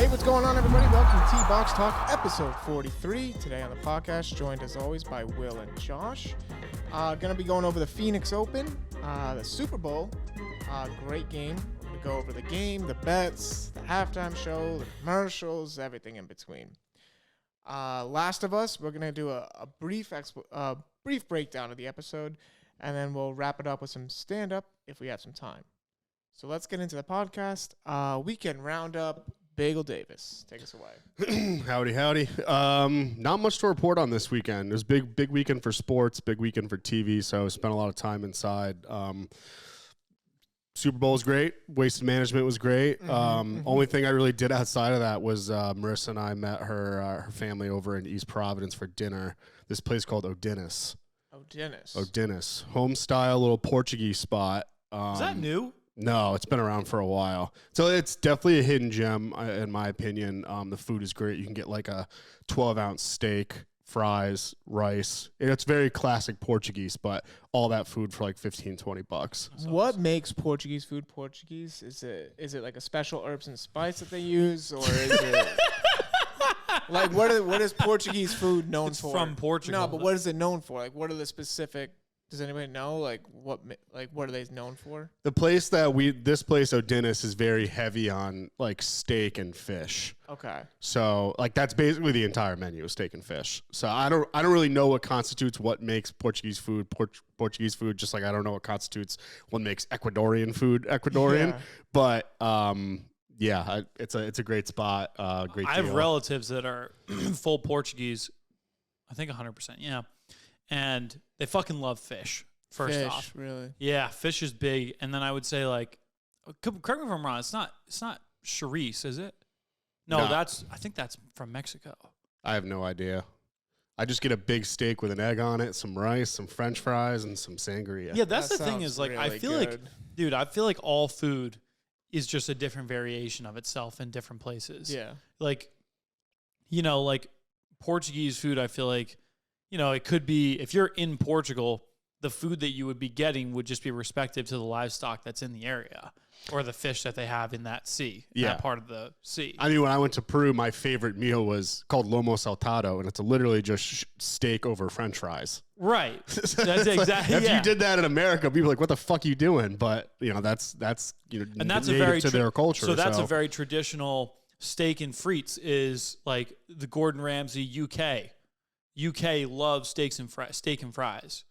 Hey, what's going on, everybody? Welcome to T-Box Talk, episode 43. Today on the podcast, joined as always by Will and Josh. Gonna be going over the Phoenix Open, the Super Bowl. Great game. We're gonna go over the game, the bets, the halftime show, the commercials, everything in between. Last of Us, we're gonna do a brief breakdown of the episode, and then we'll wrap it up with some stand-up if we have some time. So let's get into the podcast. Weekend roundup. Bagel Davis, take us away. Howdy. Not much to report on this weekend. It was big weekend for sports, big weekend for TV, so I spent a lot of time inside. Super Bowl was great. Waste management was great. Only thing I really did outside of that was Marissa and I met her family over in East Providence for dinner. This place called Odinus. Odinus. Home style little Portuguese spot. Is that new? No, it's been around for a while. So it's definitely a hidden gem, in my opinion. The food is great. You can get like a 12-ounce steak, fries, rice. It's very classic Portuguese, but all that food for like $15-20. What makes Portuguese food Portuguese? Is it like a special herbs and spice that they use, or is it like what is Portuguese food known It's for? from Portugal. No, but what is it known for? Like, what are the specific? Does anybody know? Like what are they known for? This place Odinus is very heavy on like steak and fish. Okay. So like that's basically the entire menu is steak and fish. So I don't really know what constitutes what makes Portuguese food Portuguese food. Just like I don't know what constitutes what makes Ecuadorian food Ecuadorian. Yeah. But it's a great spot. Great. I have relatives that are full Portuguese. I think 100%. Yeah. And they fucking love fish, first off. Really? Yeah, fish is big. And then I would say, like, correct me if I'm wrong, it's not chorizo, is it? No, I think that's from Mexico. I have no idea. I just get a big steak with an egg on it, some rice, some French fries, and some sangria. Yeah, that's the thing is, like, really I feel like all food is just a different variation of itself in different places. Yeah. Like, like Portuguese food, I feel like, it could be, if you're in Portugal, the food that you would be getting would just be respective to the livestock that's in the area or the fish that they have in that sea, that part of the sea. I mean, when I went to Peru, my favorite meal was called lomo saltado, and it's literally just steak over French fries. Right. That's exactly. If you did that in America, people are like, what the fuck are you doing? But, that's and that's native to their culture. So that's a very traditional steak and frites is like the Gordon Ramsay UK loves steak and fries.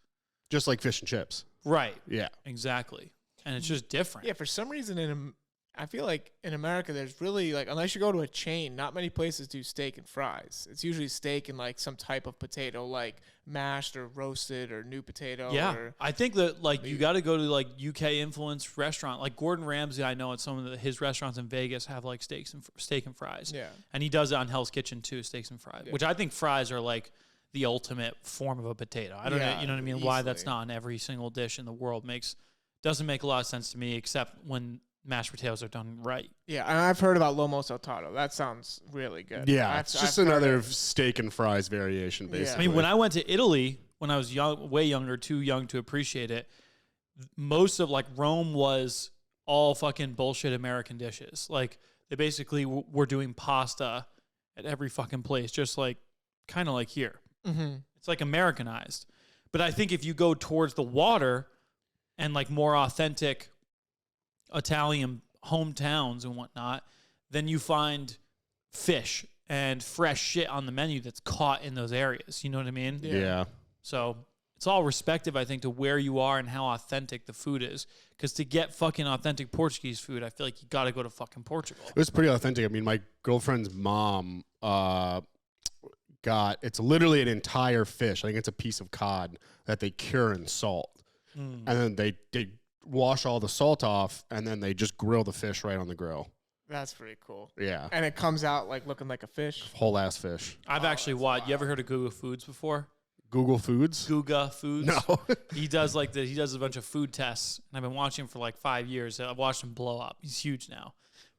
Just like fish and chips. Right. Yeah. Exactly. And it's just different. Yeah, for some reason I feel like in America there's really, like, unless you go to a chain, not many places do steak and fries. It's usually steak and like some type of potato, like mashed or roasted or new potato. Yeah. I think that like you got to go to like UK influenced restaurant. Like Gordon Ramsay, I know at some of his restaurants in Vegas have like steak and fries. Yeah. And he does it on Hell's Kitchen too, steaks and fries, which I think fries are like the ultimate form of a potato. I don't know, you know what I mean? Easily. Why that's not in every single dish in the world doesn't make a lot of sense to me, except when mashed potatoes are done right. Yeah, and I've heard about lomo saltado. That sounds really good. Yeah, it's just another steak and fries variation, basically. I mean, when I went to Italy, when I was way younger, too young to appreciate it, most of like Rome was all fucking bullshit American dishes. Like they basically were doing pasta at every fucking place, just like kind of like here. Mm-hmm. It's like Americanized. But I think if you go towards the water and like more authentic Italian hometowns and whatnot, then you find fish and fresh shit on the menu that's caught in those areas. You know what I mean? Yeah. So it's all respective, I think, to where you are and how authentic the food is. Because to get fucking authentic Portuguese food, I feel like you got to go to fucking Portugal. It was pretty authentic. I mean, my girlfriend's mom it's literally an entire fish. I think it's a piece of cod that they cure in salt. And then they wash all the salt off, and then they just grill the fish right on the grill. That's pretty cool. Yeah. And it comes out like looking like a fish. Whole ass fish. I've actually watched. You ever heard of Google Foods before? Google Foods? Guga Foods. No. He does a bunch of food tests, and I've been watching him for like 5 years. I've watched him blow up. He's huge now,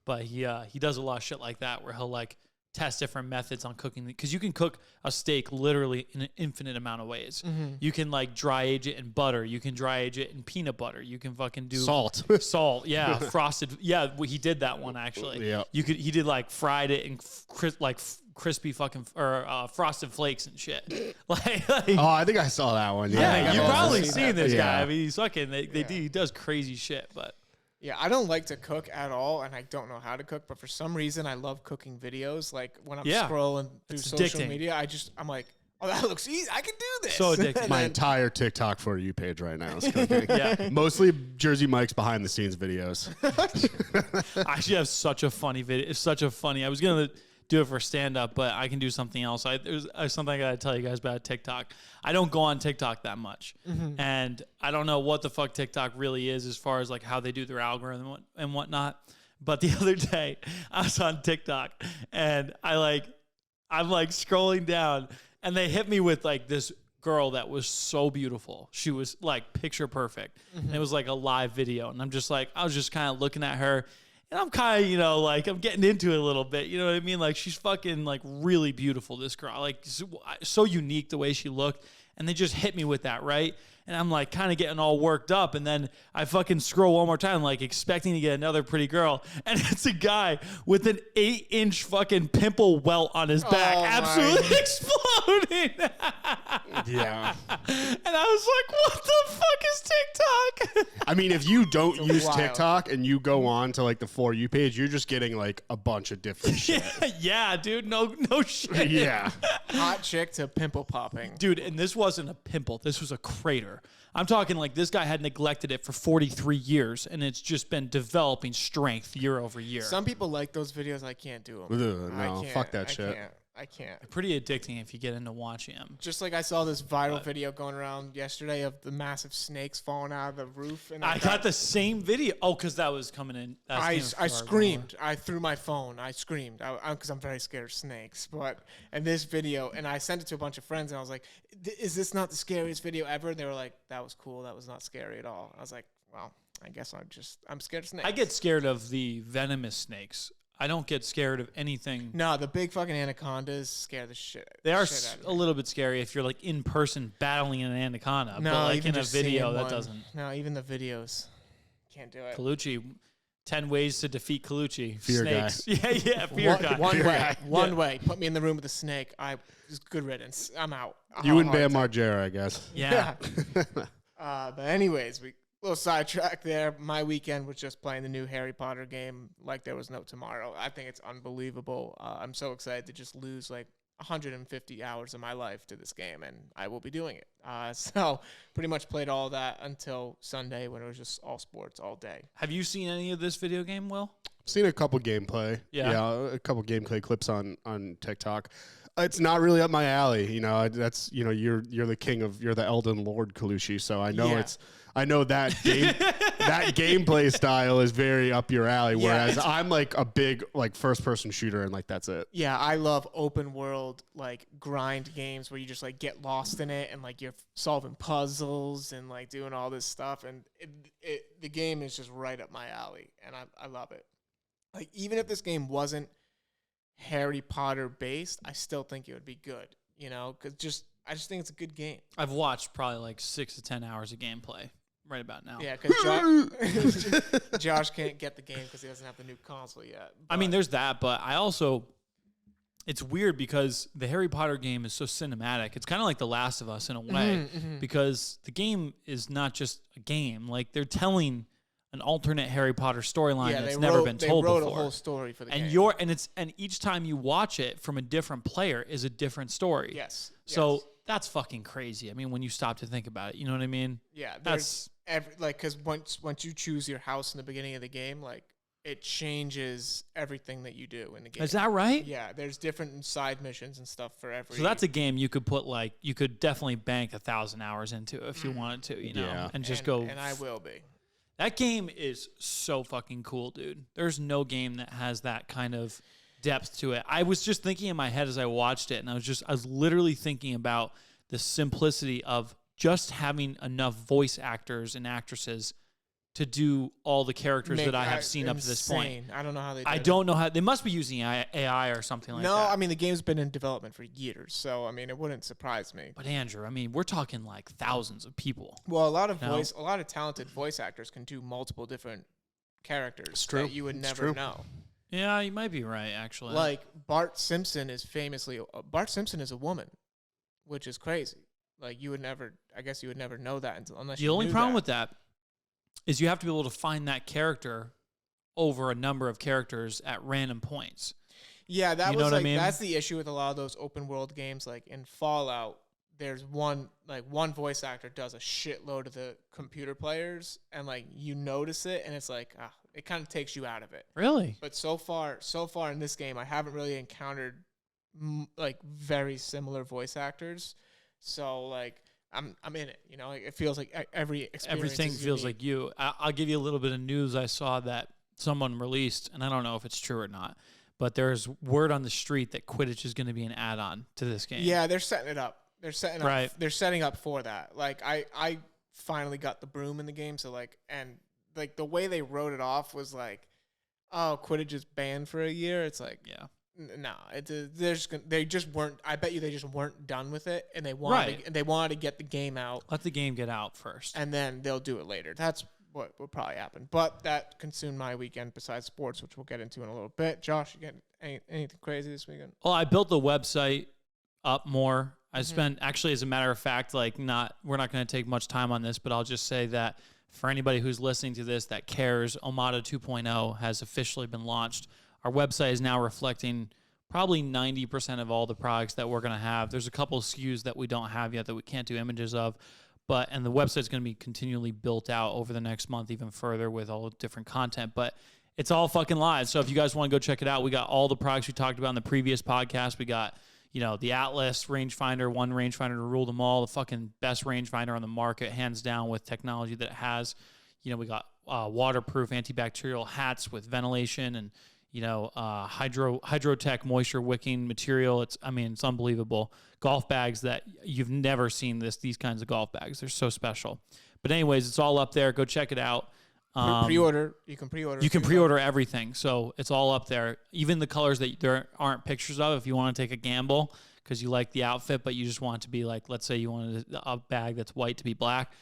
but he does a lot of shit like that where he'll like test different methods on cooking, because you can cook a steak literally in an infinite amount of ways. You can like dry age it in butter. You can dry age it in peanut butter. You can fucking do Salt. Yeah, frosted. Yeah, he did that one actually. Yeah. He did like fried it in crispy fucking or frosted flakes and shit. like Oh, I think I saw that one. yeah, you've probably seen seen that. this Yeah. guy. I mean, he's fucking. He does crazy shit, but. Yeah, I don't like to cook at all, and I don't know how to cook. But for some reason, I love cooking videos. Like when I'm scrolling through It's social addicting. media, I'm like, oh, that looks easy. I can do this. So addicting. My entire TikTok For You page right now is cooking. Yeah. Mostly Jersey Mike's behind the scenes videos. I actually have such a funny video. It's such a funny. I was gonna do it for stand up, but I can do something else. There's something I gotta tell you guys about TikTok. I don't go on TikTok that much, and I don't know what the fuck TikTok really is as far as like how they do their algorithm and whatnot. But the other day, I was on TikTok, and I'm like scrolling down, and they hit me with like this girl that was so beautiful. She was like picture perfect. And it was like a live video, and I was just kind of looking at her. And I'm kind of, like, I'm getting into it a little bit. You know what I mean? Like, she's fucking, like, really beautiful, this girl. Like, so unique the way she looked. And they just hit me with that, right? And I'm, like, kind of getting all worked up. And then I fucking scroll one more time, like, expecting to get another pretty girl. And it's a guy with an 8-inch fucking pimple welt on his back. Oh, absolutely exploding. Yeah. And I was like, what the fuck is TikTok? I mean, if you don't use wild. TikTok and you go on to like the For You page, you're just getting like a bunch of different shit. Yeah, dude. No shit. Yeah. Hot chick to pimple popping. Dude, and this wasn't a pimple. This was a crater. I'm talking like this guy had neglected it for 43 years, and it's just been developing strength year over year. Some people like those videos. I can't do them. Ugh, no, fuck that shit. I can't. Pretty addicting if you get into watching them. Just like I saw this viral video going around yesterday of the massive snakes falling out of the roof, and I got the same video. Oh, because that was coming in. I screamed. I threw my phone. I screamed because I'm very scared of snakes. And this video, and I sent it to a bunch of friends, and I was like, "Is this not the scariest video ever?" And they were like, "That was cool. That was not scary at all." I was like, "Well, I guess I'm scared of snakes." I get scared of the venomous snakes. I don't get scared of anything. No, the big fucking anacondas scare the shit. They are shit out of a me. little bit scary if you're like in person battling an anaconda. No, but like even in a just video, seeing that one. doesn't. No, even the videos can't do it. Colucci, 10 ways to defeat Colucci. Fear guy. Snakes. Yeah, fear guy. One Fear way. guy. One way. Put me in the room with a snake. Just good riddance. I'm out. You and Hard Bam attack. Margera, I guess. Yeah. But anyways, little sidetrack there. My weekend was just playing the new Harry Potter game like there was no tomorrow. I think it's unbelievable. I'm so excited to just lose like 150 hours of my life to this game, and I will be doing it. So pretty much played all that until Sunday when it was just all sports all day. Have you seen any of this video game, Will? Seen a couple gameplay. Yeah. A couple gameplay clips on TikTok. It's not really up my alley, That's you're the king of you're the Elden Lord Colucci, so I know Yeah. I know that game that gameplay style is very up your alley. Yeah, Whereas it's- I'm like a big like first person shooter and like that's it. Yeah, I love open world like grind games where you just like get lost in it and like you're solving puzzles and like doing all this stuff, and the game is just right up my alley, and I love it. Like even if this game wasn't Harry Potter based, I still think it would be good, because I just think it's a good game. I've watched probably like 6 to 10 hours of gameplay right about now. Yeah, because Josh can't get the game because he doesn't have the new console yet. I mean, But- there's that, but I also, it's weird because the Harry Potter game is so cinematic. It's kind of like The Last of Us in a way, because the game is not just a game. Like they're telling an alternate Harry Potter storyline that's never been told They wrote before. a whole story for the and game. and each time you watch it from a different player is a different story. Yes. So yes. that's fucking crazy. I mean, when you stop to think about it, you know what I mean? Yeah, That's because once you choose your house in the beginning of the game, like it changes everything that you do in the game. is that right? Yeah, there's different side missions and stuff for every. So that's a game you could put like you could definitely bank 1,000 hours into if you wanted to, Yeah. and just go. And I will be. That game is so fucking cool, dude. There's no game that has that kind of depth to it. I was just thinking in my head as I watched it, and I was literally thinking about the simplicity of just having enough voice actors and actresses to do all the characters that I have seen up to this point. Insane. I don't know how they. I don't know how they must be using AI or something like that. No, I mean the game's been in development for years, so I mean it wouldn't surprise me. But Andrew, I mean we're talking like thousands of people. Well, a lot of talented voice actors can do multiple different characters that you would never know. Yeah, you might be right, actually. Like Bart Simpson is famously Bart Simpson is a woman, which is crazy. Like you would never, I guess you would never know that unless the you only knew problem that. with that is you have to be able to find that character over a number of characters at random points. Yeah, that you was know what like I mean? That's the issue with a lot of those open world games. Like in Fallout, there's one voice actor does a shitload of the computer players, and like you notice it, and it's like it kind of takes you out of it. Really? But so far in this game, I haven't really encountered like very similar voice actors. So like I'm in it, you know. Like it feels like everything feels like you. I'll give you a little bit of news. I saw that someone released, and I don't know if it's true or not, but there's word on the street that Quidditch is going to be an add-on to this game. Yeah, they're setting it up. They're setting up for that. Like I finally got the broom in the game, so like the way they wrote it off was like, oh, Quidditch is banned for a year. It's like, yeah. No, they just weren't. I bet you they just weren't done with it, and they wanted to get the game out. Let the game get out first, and then they'll do it later. That's what will probably happen. But that consumed my weekend besides sports, which we'll get into in a little bit. Josh, you get anything crazy this weekend? Well, I built the website up more. I spent actually, as a matter of fact, we're not going to take much time on this, but I'll just say that for anybody who's listening to this that cares, OMADA 2.0 has officially been launched. Our website is now reflecting probably 90% of all the products that we're going to have. There's a couple of SKUs that we don't have yet that we can't do images of, and the website's going to be continually built out over the next month even further with all the different content. But it's all fucking live. So if you guys want to go check it out, we got all the products we talked about in the previous podcast. We got, the Atlas rangefinder, one rangefinder to rule them all, the fucking best rangefinder on the market, hands down, with technology that it has. We got waterproof antibacterial hats with ventilation and hydrotech moisture wicking material. It's unbelievable. Golf bags that you've never seen these kinds of golf bags. They're so special. But anyways, it's all up there. Go check it out. Pre-order. You can pre-order. You can pre-order everything. So it's all up there. Even the colors that there aren't pictures of, if you want to take a gamble because you like the outfit, but you just want it to be like, let's say you wanted a bag that's white to be black.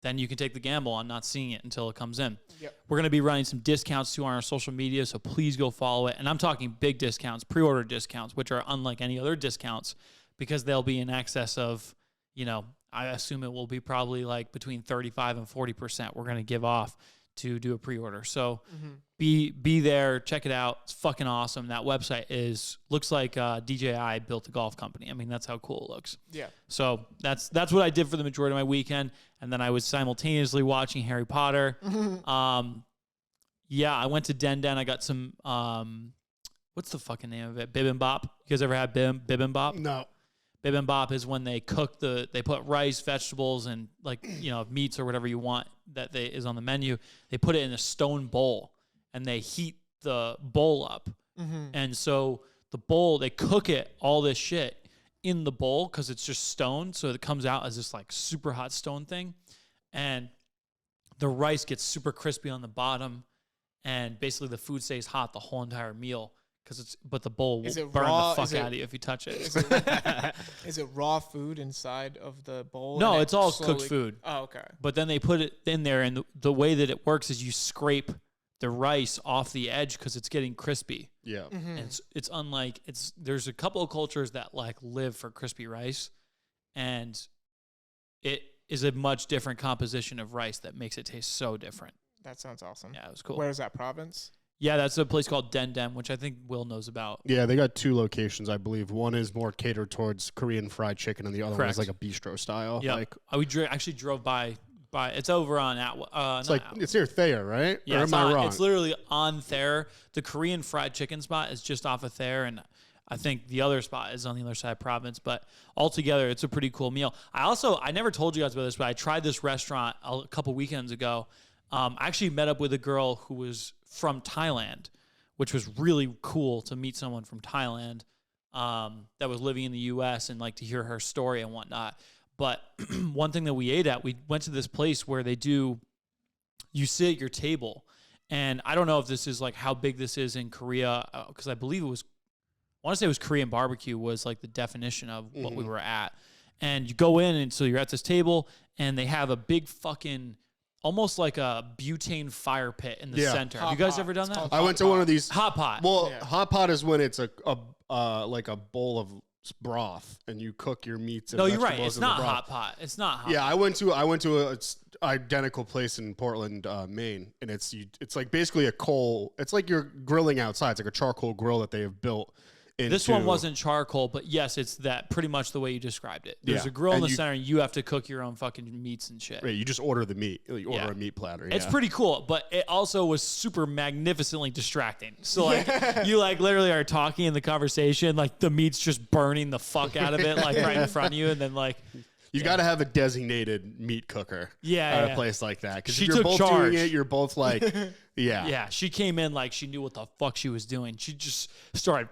Then you can take the gamble on not seeing it until it comes in. Yep. We're going to be running some discounts too on our social media, so please go follow it. And I'm talking big discounts, pre-order discounts, which are unlike any other discounts because they'll be in excess of, I assume it will be probably like between 35 and 40% we're going to give off to do a pre-order. So be there, check it out. It's fucking awesome. That website looks like DJI built a golf company. I mean, that's how cool it looks. Yeah. So that's what I did for the majority of my weekend. And then I was simultaneously watching Harry Potter. I went to Den. I got some, what's the fucking name of it? Bibimbap. You guys ever had bibimbap? No. Bibimbap is when they cook they put rice, vegetables, and meats or whatever you want that is on the menu. They put it in a stone bowl and they heat the bowl up. And so the bowl, they cook all this shit in the bowl because it's just stone. So it comes out as this like super hot stone thing. And the rice gets super crispy on the bottom. And basically the food stays hot the whole entire meal. But the bowl will burn the fuck out of you if you touch it. Is it raw food inside of the bowl? No, it's all cooked food. Oh, okay. But then they put it in there, and the way that it works is you scrape the rice off the edge because it's getting crispy. Yeah. And it's unlike there's a couple of cultures that live for crispy rice, and it is a much different composition of rice that makes it taste so different. That sounds awesome. Yeah, it was cool. Where is that province? Yeah, that's a place called Den, which I think Will knows about. Yeah, they got two locations, I believe. One is more catered towards Korean fried chicken, and the other one is like a bistro style. Yeah, we actually drove by. It's over on it's near Thayer, right? Yeah, or am I wrong? It's literally on Thayer. The Korean fried chicken spot is just off of Thayer, and I think the other spot is on the other side of Province. But altogether, it's a pretty cool meal. I never told you guys about this, but I tried this restaurant a couple weekends ago. I actually met up with a girl who was from Thailand, which was really cool to meet someone from Thailand that was living in the U.S. and to hear her story and whatnot. But one thing that we ate at, we went to this place where they do you sit at your table, and I don't know if this is like how big this is in Korea, because I believe it was, I want to say it was Korean barbecue was like the definition of what we were at. And you go in, and so you're at this table, and they have a big fucking, almost like a butane fire pit in the center. Have you guys ever done that? I went to one of these. Hot pot. Well, hot pot is when it's like a bowl of broth, and you cook your meats. And No, you're right. vegetables It's in the not broth. hot pot. It's not hot. Yeah, I went to a identical place in Portland, Maine, and it's like basically a coal. It's like you're grilling outside. It's like a charcoal grill that they have built. This one wasn't charcoal, but yes, it's that pretty much the way you described it. There's a grill in the center, and you have to cook your own fucking meats and shit. Right, you just order the meat. You order a meat platter. It's pretty cool, but it also was super magnificently distracting. So like you like literally are talking in the conversation, like the meat's just burning the fuck out of it, like right in front of you, and then like you got to have a designated meat cooker. At a place like that, because She if you're took both charge. doing it, you're both like, Yeah, she came in like she knew what the fuck she was doing. She just started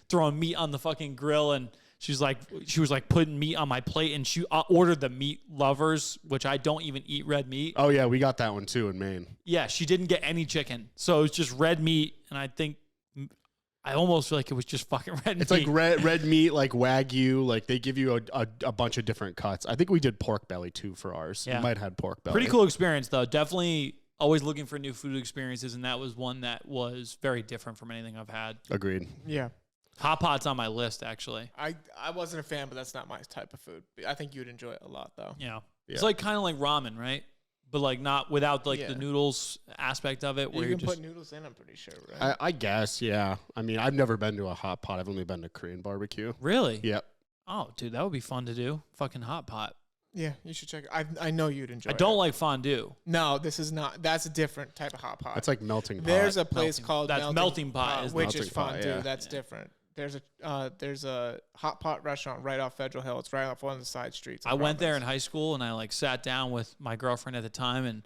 throwing meat on the fucking grill, and she was like putting meat on my plate, and she ordered the meat lovers, which I don't even eat red meat. Oh yeah, we got that one too in Maine. Yeah, she didn't get any chicken, so it was just red meat, and I almost feel like it was just fucking red meat. It's like red meat, like Wagyu. Like they give you a bunch of different cuts. I think we did pork belly too for ours. Yeah. We might have had pork belly. Pretty cool experience though. Definitely always looking for new food experiences, and that was one that was very different from anything I've had. Agreed. Yeah. Hot pot's on my list actually. I wasn't a fan, but that's not my type of food. I think you'd enjoy it a lot, though. Yeah. It's like kind of like ramen, right? But like not without like the noodles aspect of it. Where You can put noodles in, I'm pretty sure, right? I guess, yeah. I mean, I've never been to a hot pot. I've only been to Korean barbecue. Really? Yep. Oh, dude, that would be fun to do. Fucking hot pot. Yeah, you should check it. I know you'd enjoy it. I don't like fondue. No, this is not. That's a different type of hot pot. It's like melting pot. There's a place called Melting Pot, which Melting is Pot, fondue. yeah. That's different. There's a hot pot restaurant right off Federal Hill. It's right off one of the side streets. I went there in high school, and I like sat down with my girlfriend at the time, and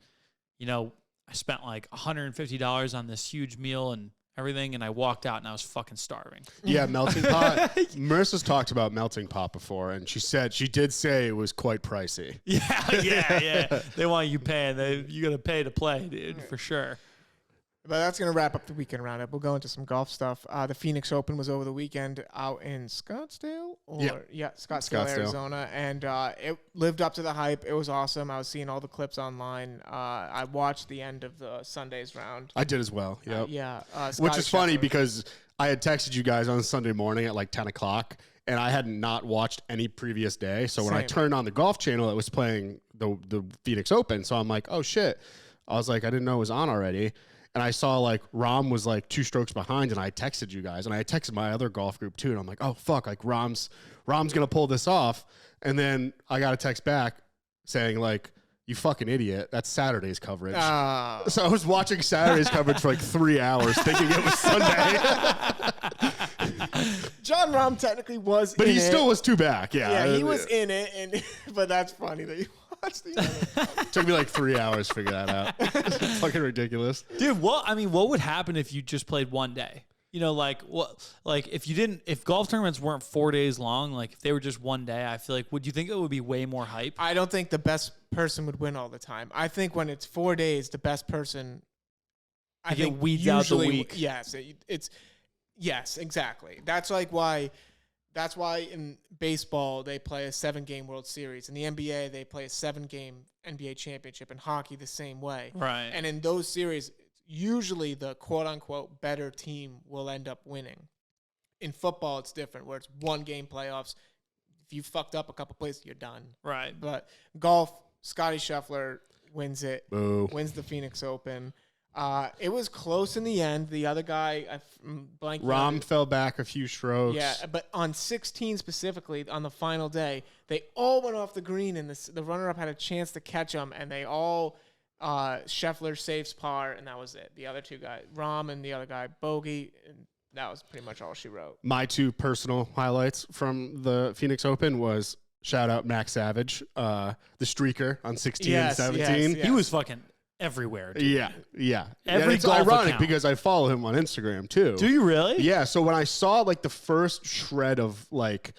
I spent like $150 on this huge meal and everything, and I walked out, and I was fucking starving. Yeah, melting pot. Marissa's talked about melting pot before, and she did say it was quite pricey. Yeah. They want you paying. You got to pay to play, dude, for sure. But that's going to wrap up the weekend roundup. We'll go into some golf stuff. The Phoenix Open was over the weekend out in Scottsdale? Scottsdale, Arizona. And it lived up to the hype. It was awesome. I was seeing all the clips online. I watched the end of the Sunday's round. I did as well. Yep. Which is funny because I had texted you guys on Sunday morning at like 10 o'clock, and I had not watched any previous day. So when I turned on the golf channel, it was playing the Phoenix Open. So I'm like, oh, shit. I was like, I didn't know it was on already. And I saw like Rom was like 2 strokes behind, and I texted you guys, and I texted my other golf group too. And I'm like, oh fuck, like Rom's gonna pull this off. And then I got a text back saying like, you fucking idiot, that's Saturday's coverage. So I was watching Saturday's coverage for like 3 hours, thinking it was Sunday. John Rahm technically was, but in he it. still was 2 back. Yeah, he was in it, and but that's funny that you watched the other. Took me like 3 hours to figure that out. It's fucking ridiculous, dude. What would happen if you just played one day? If golf tournaments weren't 4 days long, like if they were just one day, I feel like, would you think it would be way more hype? I don't think the best person would win all the time. I think when it's 4 days, the best person, I think, weeds usually, out the week. Yes, exactly. That's why in baseball they play a 7-game World Series. In the NBA they play a 7-game NBA championship. In hockey the same way. Right. And in those series, usually the quote-unquote better team will end up winning. In football, it's different, where it's 1-game playoffs. If you fucked up a couple plays, you're done. Right. But golf, Scotty Scheffler wins it. Boo. Wins the Phoenix Open. It was close in the end. The other guy, Rahm fell back a few strokes. Yeah, but on 16 specifically, on the final day, they all went off the green, and the runner-up had a chance to catch them, and they all... Scheffler saves par, and that was it. The other 2 guys, Rahm and the other guy, bogey, and that was pretty much all she wrote. My 2 personal highlights from the Phoenix Open was shout out Max Savage, the streaker on 16 and 17. Yes. He was fucking everywhere, dude. Yeah. It's ironic account. because I follow him on Instagram too. Do you really? Yeah. So when I saw like the first shred of like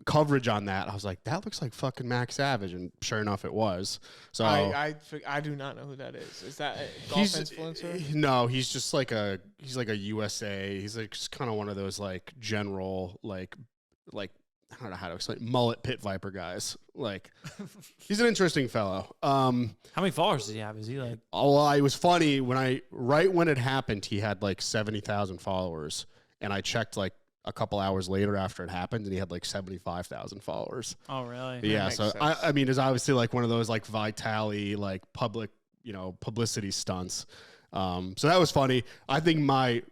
coverage on that. I was like, that looks like fucking Max Savage, and sure enough, it was. So I do not know who that is. Is that a golf influencer? No, he's just like a USA. He's like just kind of one of those like general like I don't know how to explain mullet pit viper guys. Like he's an interesting fellow. How many followers does he have? Is he like? Oh, well, it was funny right when it happened, he had like 70,000 followers, and I checked like a couple hours later after it happened, and he had like 75,000 followers. Oh, really? Yeah. So I mean, it's obviously like one of those like Vitali like public, publicity stunts. So that was funny. I think my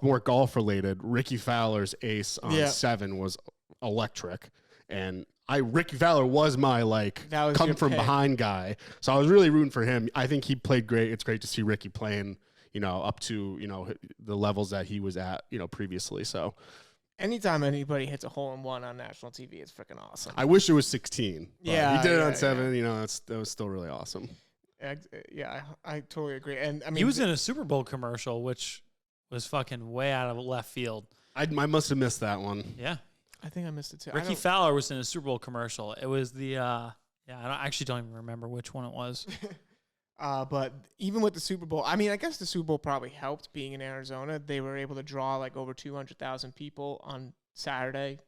more golf related, Ricky Fowler's ace on 7 was electric, and Ricky Fowler was my like come from behind guy, so I was really rooting for him. I think he played great. It's great to see Ricky playing, up to the levels that he was at, previously. So anytime anybody hits a hole in one on national TV, it's freaking awesome. I wish it was 16. Yeah, he did it on 7. That was still really awesome. Yeah, I totally agree. And I mean, he was in a Super Bowl commercial, which was fucking way out of left field. I must have missed that one. Yeah. I think I missed it too. Ricky Fowler was in a Super Bowl commercial. It was the I don't even remember which one it was. But even with the Super Bowl, I mean, I guess the Super Bowl probably helped being in Arizona. They were able to draw like over 200,000 people on Saturday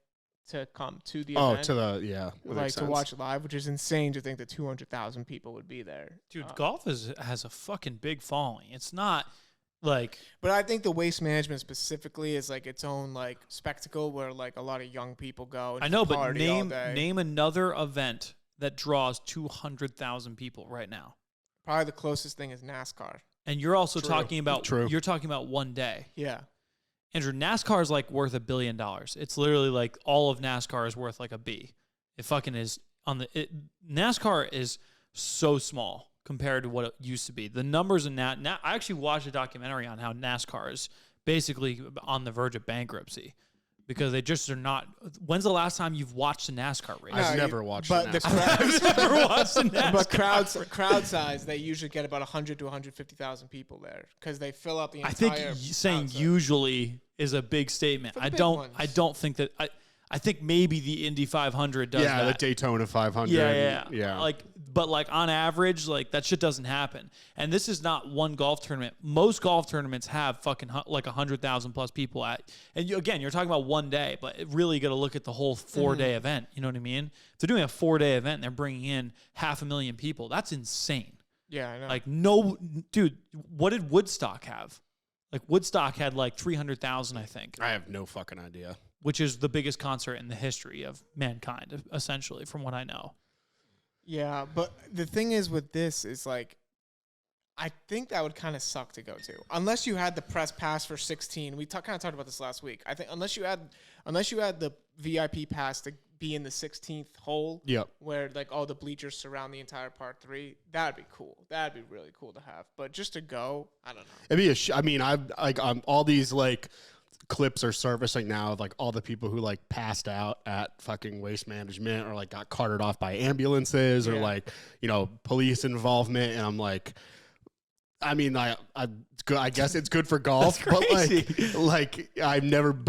to come to the event. to watch it live, which is insane to think that 200,000 people would be there. Dude, golf has a fucking big following. It's not like, but I think the waste management specifically is like its own like spectacle where like a lot of young people go. And I know, but name another event that draws 200,000 people right now. Probably the closest thing is NASCAR. And you're also talking about you're talking about one day. Yeah. Andrew, NASCAR is like worth $1 billion. It's literally like all of NASCAR is worth like a B. It fucking is NASCAR is so small compared to what it used to be. The numbers in I actually watched a documentary on how NASCAR is basically on the verge of bankruptcy because they just are not. When's the last time you've watched a NASCAR race? I've never watched but a NASCAR. I've never watched a NASCAR. But crowd size, they usually get about 100 to 150,000 people there because they fill up the entire. I think saying usually is a big statement. I don't think that. I think maybe the Indy 500 does that. Yeah, the Daytona 500. Yeah. But on average, that shit doesn't happen. And this is not one golf tournament. Most golf tournaments have fucking like 100,000 plus people at. And you're talking about one day, but really got to look at the whole 4-day event. You know what I mean? If they're doing a 4-day event and they're bringing in 500,000 people, that's insane. Yeah, I know. Dude, what did Woodstock have? Woodstock had 300,000, I think. I have no fucking idea. Which is the biggest concert in the history of mankind, essentially, from what I know. Yeah, but the thing is with this is I think that would kind of suck to go to, unless you had the press pass for 16. We kind of talked about this last week. I think unless you had the VIP pass to be in the 16th hole, where all the bleachers surround the entire par 3, that'd be cool. That'd be really cool to have. But just to go, I don't know. It'd be I mean, I'm all these clips are surfacing now of all the people who passed out at fucking Waste Management or got carted off by ambulances or police involvement, and I'm like, I mean, I guess it's good for golf, but I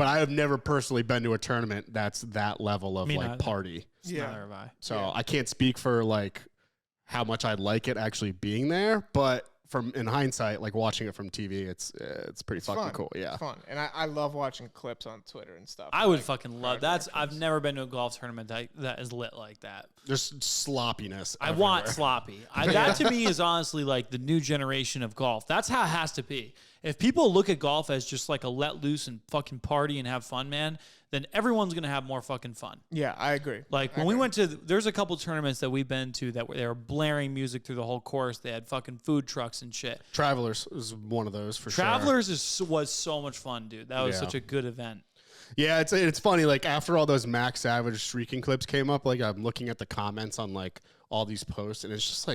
have never personally been to a tournament that's that level of party. Neither have I. So I can't speak for how much I'd like it actually being there, but in hindsight, watching it from TV, it's pretty fucking fun. cool. Yeah, it's fun, and I love watching clips on Twitter and stuff. I would fucking love that. I've never been to a golf tournament that is lit like that. There's sloppiness. I want sloppy. That to me is honestly the new generation of golf. That's how it has to be. If people look at golf as just a let loose and fucking party and have fun, man, then everyone's going to have more fucking fun. Yeah, I agree. When we went to, there's a couple tournaments that we've been to that they were blaring music through the whole course. They had fucking food trucks and shit. Travelers is one of those for sure. Travelers was so much fun, dude. That was such a good event. Yeah, it's funny. After all those Max Savage streaking clips came up, I'm looking at the comments on all these posts, and it's just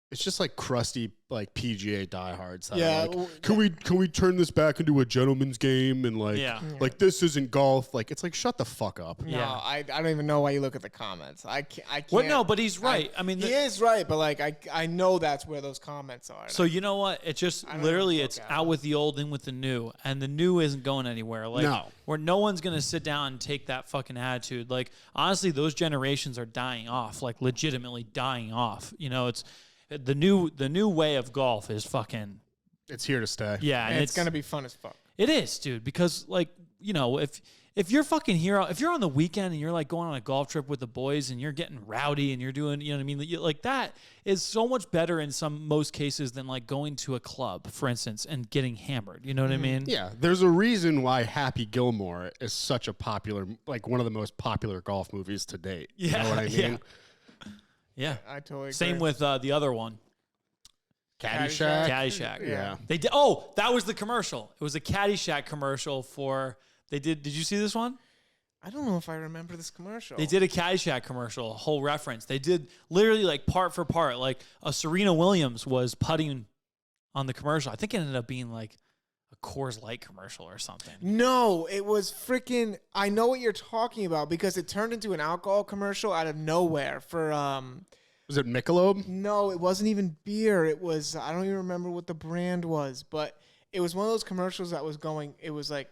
It's just like crusty, like PGA diehards. That Yeah, are like, can we turn this back into a gentleman's game and like this isn't golf? Like it's like shut the fuck up. No, I don't even know why you look at the comments. I can't. Well, no, but he's right. I mean, he is right, but like I know that's where those comments are. So you know what? It's just literally it's out with the old, in with the new, and the new isn't going anywhere. Like where no one's gonna sit down and take that fucking attitude. Like honestly, those generations are dying off. Like legitimately dying off. You know, it's. The new way of golf is fucking. It's here to stay. Yeah, and it's gonna be fun as fuck. It is, dude. Because like you know, if you're fucking here, if you're on the weekend and you're like going on a golf trip with the boys and you're getting rowdy and you're doing, you know what I mean, like that is so much better in most cases than like going to a club, for instance, and getting hammered. You know what I mean? Yeah, there's a reason why Happy Gilmore is such a popular, like one of the most popular golf movies to date. Yeah, you know what I mean? Yeah, I totally agree. Same with the other one. Caddyshack. Caddyshack. Yeah. They did. Oh, that was the commercial. It was a Caddyshack commercial for. Did you see this one? I don't know if I remember this commercial. They did a Caddyshack commercial, a whole reference. They did literally like part for part. Like Serena Williams was putting on the commercial. I think it ended up being like a Coors Light commercial or something. No, it was freaking. I know what you're talking about because it turned into an alcohol commercial out of nowhere for. Was it Michelob? No, it wasn't even beer. It was. I don't even remember what the brand was, but it was one of those commercials that was going. It was like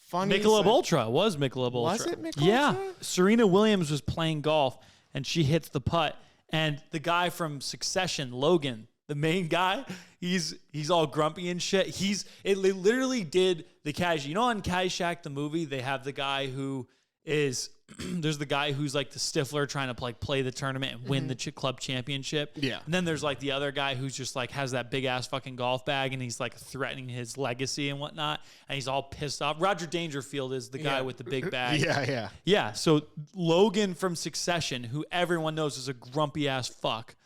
funny. Michelob Ultra was Michelob Ultra. Was it Michelob Yeah, Ultra? Serena Williams was playing golf and she hits the putt, and the guy from Succession, Logan. The main guy, he's all grumpy and shit. It literally did the Caddyshack. You know, on Caddyshack the movie, they have the guy who is there's the guy who's like the Stifler trying to like play the tournament and win the club championship. Yeah. And then there's like the other guy who's just like has that big ass fucking golf bag and he's like threatening his legacy and whatnot. And he's all pissed off. Roger Dangerfield is the guy with the big bag. Yeah. Yeah. So Logan from Succession, who everyone knows is a grumpy ass fuck.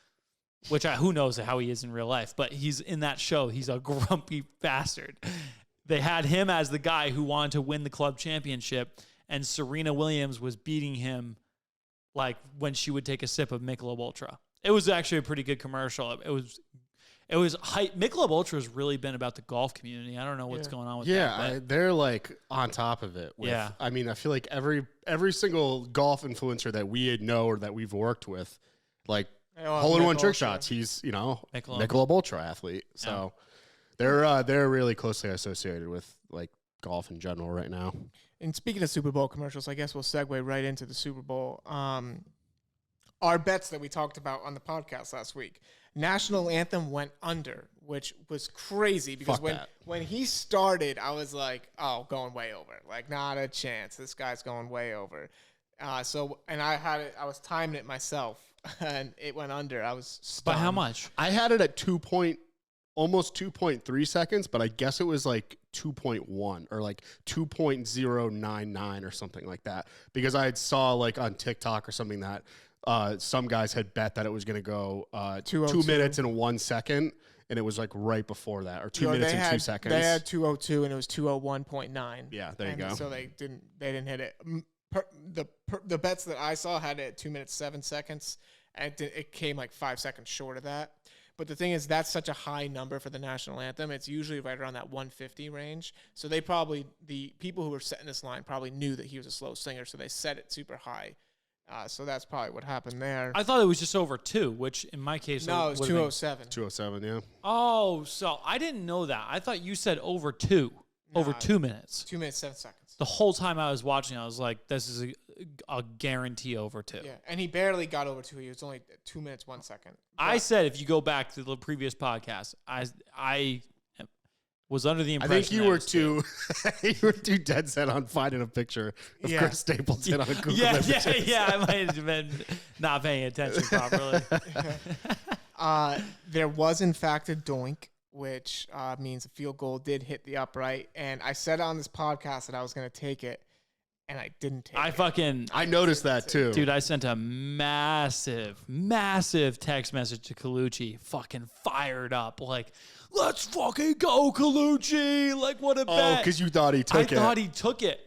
Which who knows how he is in real life, but he's in that show. He's a grumpy bastard. They had him as the guy who wanted to win the club championship, and Serena Williams was beating him like when she would take a sip of Michelob Ultra. It was actually a pretty good commercial. It was hype. Michelob Ultra has really been about the golf community. I don't know what's going on with that. Yeah, they're like on top of it. I mean, I feel like every single golf influencer that we know or that we've worked with, like. Hole-in-one trick shots. He's, Michelob Ultra athlete. So they're really closely associated with like golf in general right now. And speaking of Super Bowl commercials, I guess we'll segue right into the Super Bowl. Our bets that we talked about on the podcast last week. National anthem went under, which was crazy because when he started, I was like, oh, going way over. Like, not a chance. This guy's going way over. I was timing it myself. And it went under. I was stunned. By how much? I had it at almost 2.3 seconds, but I guess it was like 2.1 or like 2.099 or something like that. Because I had saw like on TikTok or something that some guys had bet that it was going to go 2 minutes and 1 second, and it was like right before that, or 2 minutes and 2 seconds. They had 2:02 and it was 2:01.9. Yeah, there you go. So they didn't hit it. The bets that I saw had it at 2 minutes 7 seconds, and it came like 5 seconds short of that. But the thing is, that's such a high number for the national anthem. It's usually right around that 150 range. So the people who were setting this line probably knew that he was a slow singer, so they set it super high. So that's probably what happened there. I thought it was just over 2, which in my case... No, it was 207. 207, yeah. Oh, so I didn't know that. I thought you said over 2. Over 2 minutes. 2 minutes, 7 seconds. The whole time I was watching, I was like, this is a guarantee over 2. Yeah, and he barely got over 2. He was only 2 minutes, 1 second. I said, if you go back to the previous podcast, I was under the impression I think you were too dead set on finding a picture of Chris Stapleton on Google Images. I might have been not paying attention properly. There was, in fact, a doink, which means a field goal did hit the upright. And I said on this podcast that I was going to take it, and I didn't take it. I noticed that too. Dude, I sent a massive text message to Colucci, fucking fired up, like, let's fucking go, Colucci. Like, what a bet. Oh, because you thought he took it. I thought he took it.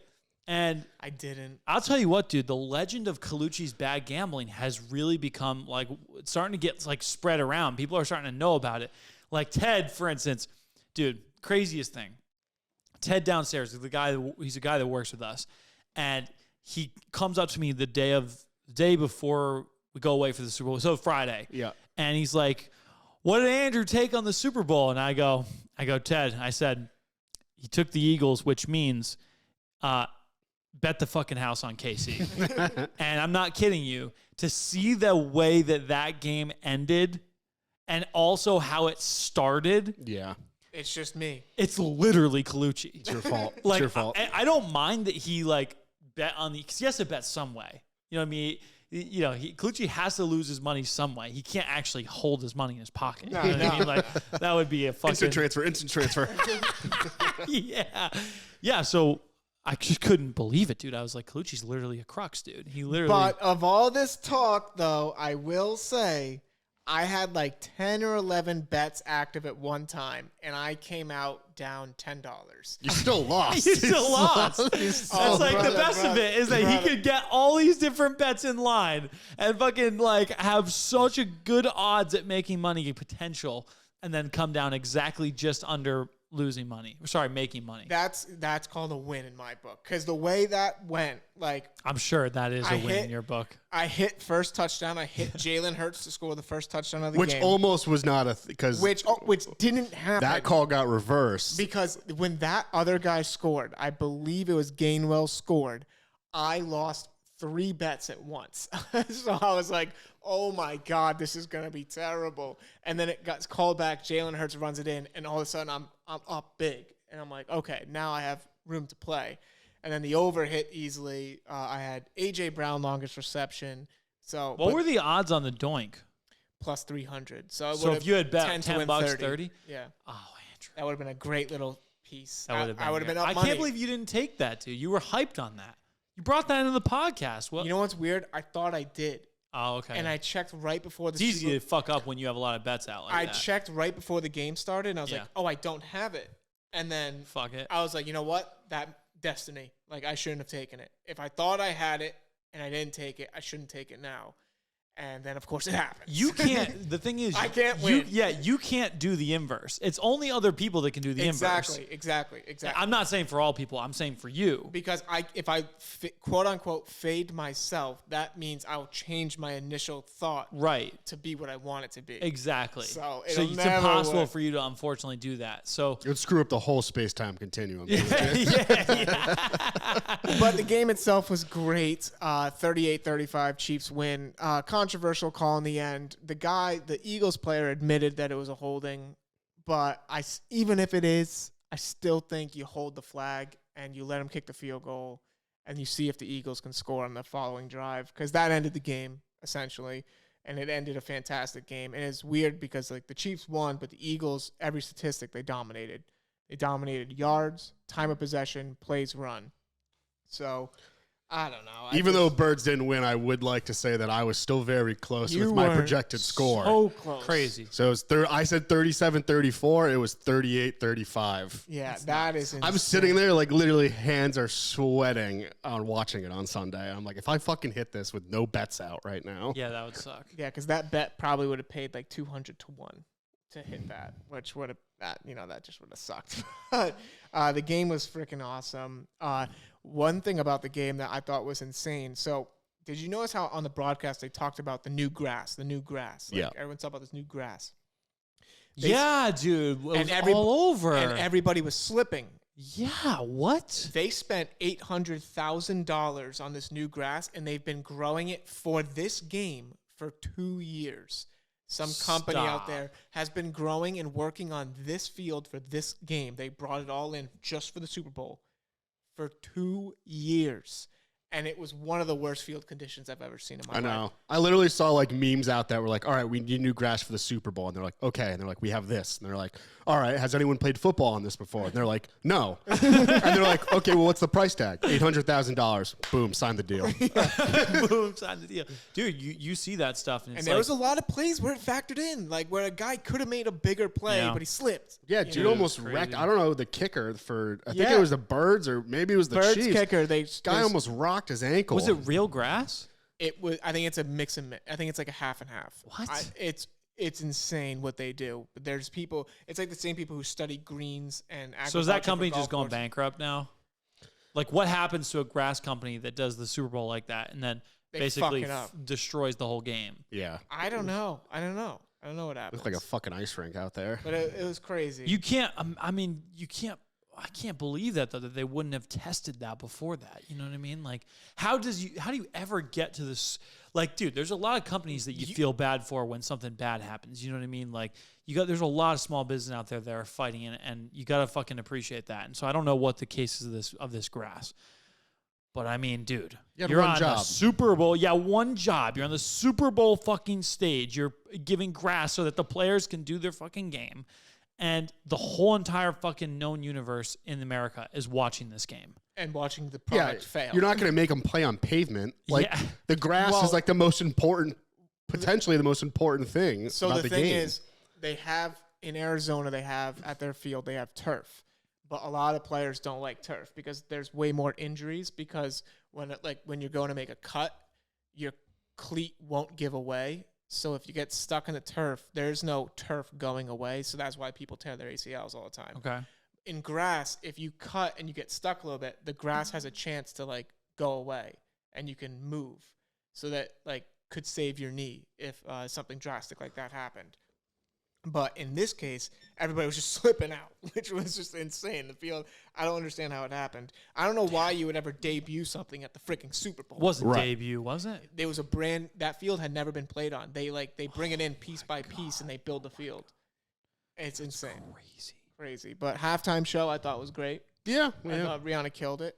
And I didn't. I'll tell you what, dude, the legend of Colucci's bad gambling has really become like it's starting to get like spread around. People are starting to know about it. Like Ted, for instance, dude, craziest thing. Ted downstairs, he's a guy that works with us. And he comes up to me the day before we go away for the Super Bowl. So Friday. Yeah. And he's like, what did Andrew take on the Super Bowl? And I go, Ted, I said, he took the Eagles, which means bet the fucking house on KC. And I'm not kidding you. To see the way that game ended and also how it started. Yeah. It's just me. It's literally Colucci. It's your fault. Like, it's your fault. I don't mind that he like bet on because he has to bet some way. You know what I mean? Colucci has to lose his money some way. He can't actually hold his money in his pocket. No, you know what I mean? Like that would be a fucking Instant transfer. yeah. Yeah, so I just couldn't believe it, dude. I was like, Colucci's literally a crux, dude. He literally But of all this talk, though, I will say I had like 10 or 11 bets active at one time, and I came out down $10. You still lost. you still lost. That's like brother, the best of brother, it is that he brother. could get all these different bets in line and fucking like have such a good odds at making money potential and then come down exactly just under losing money. Sorry, making money. That's called a win in my book. Because the way that went, like, I'm sure that is a win in your book. I hit first touchdown. I hit Jalen Hurts to score the first touchdown of the Which game. almost was not because Which didn't happen. that call got reversed. Because when that other guy scored, I believe it was Gainwell scored, I lost 3 bets at once. So I was like, oh my God, this is going to be terrible. And then it got called back. Jalen Hurts runs it in, and all of a sudden I'm up big. And I'm like, okay, now I have room to play. And then the over hit easily. I had A.J. Brown longest reception. So What were the odds on the doink? plus 300. So If you had bet 10 to win $10, 30? Yeah. Oh, Andrew. That would have been a great little piece. That would have been. I would have been up I money. can't believe you didn't take that, dude. You were hyped on that. You brought that into the podcast. Well, You know what's weird? I thought I did. oh, okay. And I checked right before the it's easy to fuck up when you have a lot of bets out like I that. checked right before the game started, and I was Yeah. like, oh, I don't have it. And then Fuck it. I was like, you know what? That destiny. Like, I shouldn't have taken it. If I thought I had it and I didn't take it, I shouldn't take it now. And then, of course, it happened. You can't. The thing is, I can't win. You can't do the inverse. It's only other people that can do the inverse. Exactly. I'm not saying for all people. I'm saying for you. Because if I quote unquote fade myself, that means I'll change my initial thought Right. to be what I want it to be. Exactly. So it's it'll never impossible work. for you to unfortunately do that. So It would screw up the whole space-time continuum. yeah. But the game itself was great. 38-35, Chiefs win. Controversial call in the end. The Eagles player admitted that it was a holding, but even if it is, I still think you hold the flag and you let him kick the field goal and you see if the Eagles can score on the following drive, because that ended the game, essentially, and it ended a fantastic game. And it's weird because like the Chiefs won, but the Eagles, every statistic, they dominated. They dominated yards, time of possession, plays run. So, I don't know. Even though Birds didn't win, I would like to say that I was still very close with my projected score. So close. Crazy. So it was I said 37-34. It was 38-35. Yeah, that is insane. I'm sitting there like literally hands are sweating on watching it on Sunday. I'm like, if I fucking hit this with no bets out right now. Yeah, that would suck. Yeah, because that bet probably would have paid like 200 to 1 to hit that, which would have, that just would have sucked. But the game was freaking awesome. One thing about the game that I thought was insane. So, did you notice how on the broadcast they talked about the new grass? Like, yeah. Everyone's talking about this new grass. Yeah, dude. It was all over. And everybody was slipping. Yeah, what? They spent $800,000 on this new grass, and they've been growing it for this game for 2 years. Some company out there has been growing and working on this field for this game. They brought it all in just for the Super Bowl for 2 years. and it was one of the worst field conditions I've ever seen in my life. I know. I literally saw like memes out that were like, all right, we need new grass for the Super Bowl. And they're like, okay. And they're like, we have this. And they're like, all right, has anyone played football on this before? And they're like, no. And they're like, okay, well, what's the price tag? $800,000. Boom, sign the deal. Boom, sign the deal. Dude, you see that stuff. And, it's there was a lot of plays where it factored in, like where a guy could have made a bigger play, but he slipped. Yeah, dude almost wrecked. I don't know, the kicker for, I think it was the Birds or maybe it was the Birds Chiefs. kicker. Guy almost rocked his ankle. Was it real grass? It was. I think it's a mix and mix. I think it's like a half and half. What? It's insane what they do. But there's people. It's like the same people who study greens and agriculture. So is that company for just golf going courses. bankrupt now? Like, what happens to a grass company that does the Super Bowl like that and then They basically fuck it up. destroys the whole game? Yeah. I don't know. I don't know what happens. Looked like a fucking ice rink out there. But it was crazy. You can't. I mean, you can't. I can't believe that though, that they wouldn't have tested that before that. You know what I mean? Like, how do you ever get to this? Like, dude, there's a lot of companies that you feel bad for when something bad happens. You know what I mean? Like, there's a lot of small business out there that are fighting it, and you got to fucking appreciate that. And so I don't know what the case is of this grass. But I mean, dude, you're on the Super Bowl. Yeah, one job. You're on the Super Bowl fucking stage. You're giving grass so that the players can do their fucking game. And the whole entire fucking known universe in America is watching this game. And watching the product fail. You're not going to make them play on pavement. Like, the grass is like the most important, potentially the most important thing So about the thing game. is, they have, in Arizona, they have, at their field, they have turf. But a lot of players don't like turf because there's way more injuries because when you're going to make a cut, your cleat won't give away. So if you get stuck in the turf, there's no turf going away. So that's why people tear their ACLs all the time. Okay. In grass, if you cut and you get stuck a little bit, the grass has a chance to like go away and you can move. So that like could save your knee if something drastic like that happened. But in this case, everybody was just slipping out, which was just insane. The field, I don't understand how it happened. I don't know why you would ever debut something at the freaking Super Bowl. Wasn't debut, was it? There was a brand, that field had never been played on. They bring it in piece by piece and they build the field. It's insane. Crazy. But halftime show I thought was great. Yeah. I thought Rihanna killed it.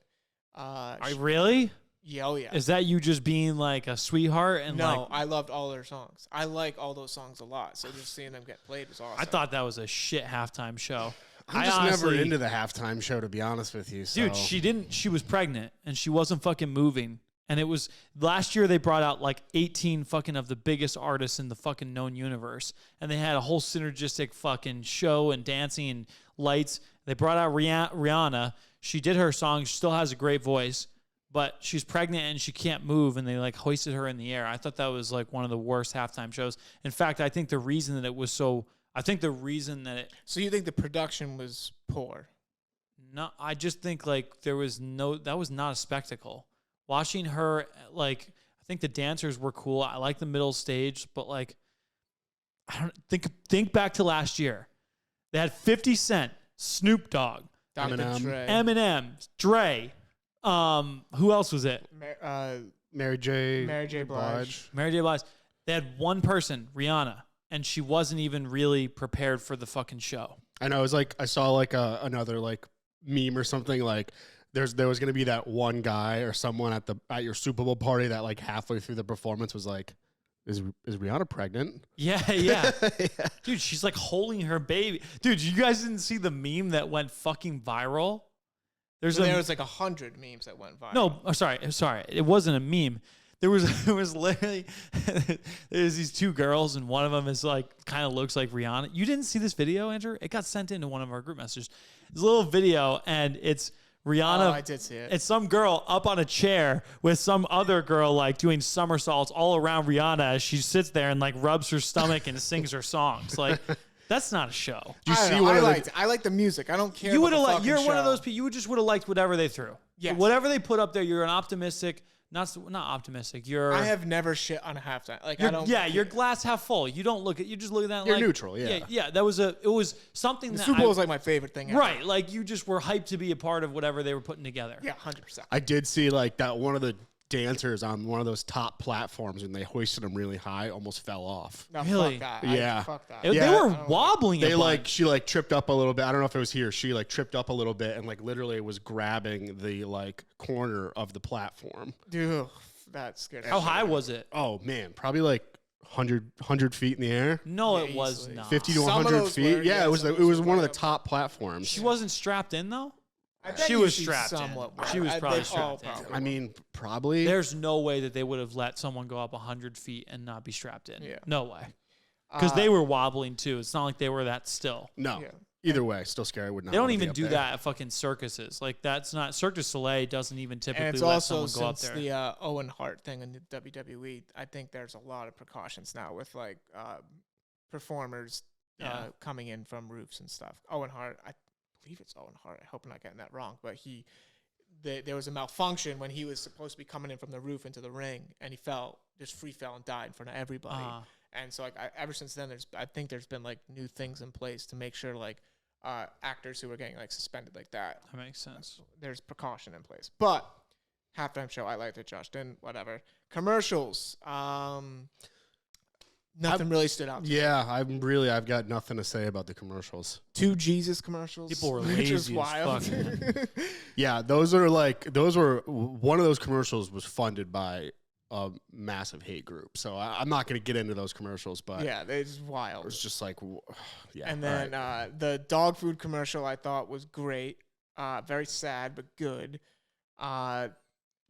Really? Yeah, oh yeah. Is that you just being like a sweetheart? And No, I loved all their songs. I like all those songs a lot. So just seeing them get played was awesome. I thought that was a shit halftime show. I'm just never into the halftime show, to be honest with you. So. Dude, she was pregnant and she wasn't fucking moving. And it was last year they brought out like 18 fucking of the biggest artists in the fucking known universe. And they had a whole synergistic fucking show and dancing and lights. They brought out Rihanna. She did her song. She still has a great voice. But she's pregnant and she can't move, and they like hoisted her in the air. I thought that was like one of the worst halftime shows. In fact, I think the reason that it was so, So you think the production was poor? No, I just think like that was not a spectacle. Watching her, like, I think the dancers were cool. I like the middle stage, but like, I don't think back to last year. They had 50 Cent, Snoop Dogg, Eminem, Dre. Who else was it? Mary J. Blige. Mary J. Blige. They had one person, Rihanna, and she wasn't even really prepared for the fucking show. I know. It was like I saw like another like meme or something like there was gonna be that one guy or someone at your Super Bowl party that like halfway through the performance was like, Is Rihanna pregnant? Yeah. Dude, she's like holding her baby. Dude, you guys didn't see the meme that went fucking viral? There was like 100 memes that went viral. No, sorry. It wasn't a meme. There was literally there's these two girls and one of them is like kind of looks like Rihanna. You didn't see this video, Andrew? It got sent into one of our group messages. It's a little video and it's Rihanna. Oh, I did see it. It's some girl up on a chair with some other girl like doing somersaults all around Rihanna as she sits there and like rubs her stomach and sings her songs. Like that's not a show. I like the music. I don't care. You would have liked. You're one of those people. You just would have liked whatever they threw. Yes. Whatever they put up there. You're an optimistic. Not optimistic. I have never shit on a halftime. Like I don't. Yeah, you're glass half full. You don't look at. You just look at that. You're like, neutral. Yeah. Yeah. It was something the that Super Bowl is like my favorite thing ever. Right. Like you just were hyped to be a part of whatever they were putting together. Yeah, 100%. I did see like that one of the dancers on one of those top platforms, and they hoisted them really high, almost fell off. No, Really? fuck that. Yeah. Fuck that. They Yeah. were wobbling. They a bunch. she tripped up a little bit. I don't know if it was here. She tripped up a little bit and literally was grabbing the corner of the platform. Dude, that scared. How high was it? Oh man, probably 100 feet in the air. No, Yeah, it was easily. not. 50 to Some of 100 those feet. were, Yeah, yeah, it was some of it those was were one of the way up. top platforms. She wasn't strapped in though. I bet She you was she's strapped in. somewhat She was I- probably they- strapped in. probably I mean, probably. There's no way that they would have let someone go up 100 feet and not be strapped in. Yeah. No way. Because they were wobbling too. It's not like they were that still. No. Yeah. Either way, still scary. Would not. They don't wanna be even up do there. that at fucking circuses. Like that's not Cirque du Soleil doesn't even typically And it's let also someone go up since there. the Owen Hart thing in the WWE. I think there's a lot of precautions now with performers Yeah. coming in from roofs and stuff. Owen Hart, I believe it's Owen Hart. I hope I'm not getting that wrong, but there was a malfunction when he was supposed to be coming in from the roof into the ring, and he just free fell and died in front of everybody. And so ever since then, I think there's been new things in place to make sure actors who are getting suspended like that, That makes sense. there's precaution in place. But halftime show, I liked it. Josh didn't. Whatever. Commercials. Nothing really stood out. To me. Yeah, I've got nothing to say about the commercials. 2 Jesus commercials. People were which is lazy as wild. fuck, Yeah, those were one of those commercials was funded by a massive hate group. So I'm not going to get into those commercials, but Yeah, it's it wild. was just yeah. And all then right. the dog food commercial I thought was great. Very sad but good.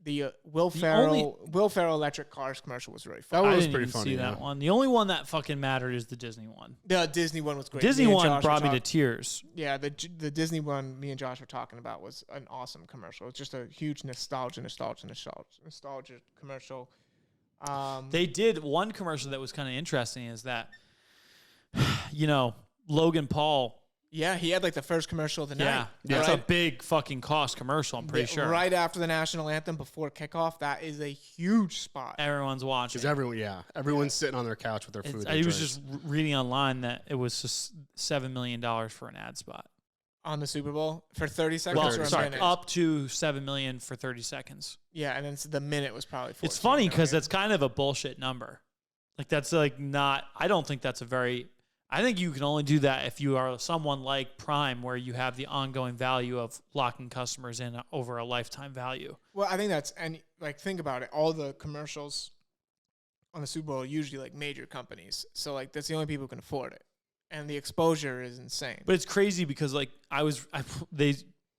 The Will Ferrell electric cars commercial was really fun. That I was didn't pretty even funny, see that yeah. one. The only one that fucking mattered is the Disney one. The Disney one was great. Disney Me and one Josh brought were me to talk- tears. Yeah, the Disney one me and Josh were talking about was an awesome commercial. It's just a huge nostalgia commercial. They did one commercial that was kind of interesting is that, Logan Paul. Yeah, he had the first commercial of the Yeah. night. That's right? a big fucking cost commercial, I'm pretty sure. Right after the national anthem, before kickoff, that is a huge spot. Everyone's watching. Because everyone's sitting on their couch with their food. I and was drinks. just reading online that it was just $7 million for an ad spot. On the Super Bowl for 30 seconds or a minute? Up to $7 million for 30 seconds. Yeah, and then the minute was probably 14 It's funny because million. that's kind of a bullshit number. That's not. I don't think that's a very. I think you can only do that if you are someone like Prime, where you have the ongoing value of locking customers in over a lifetime value. Well, I think think about it. All the commercials on the Super Bowl are usually major companies. So that's the only people who can afford it. And the exposure is insane. But it's crazy because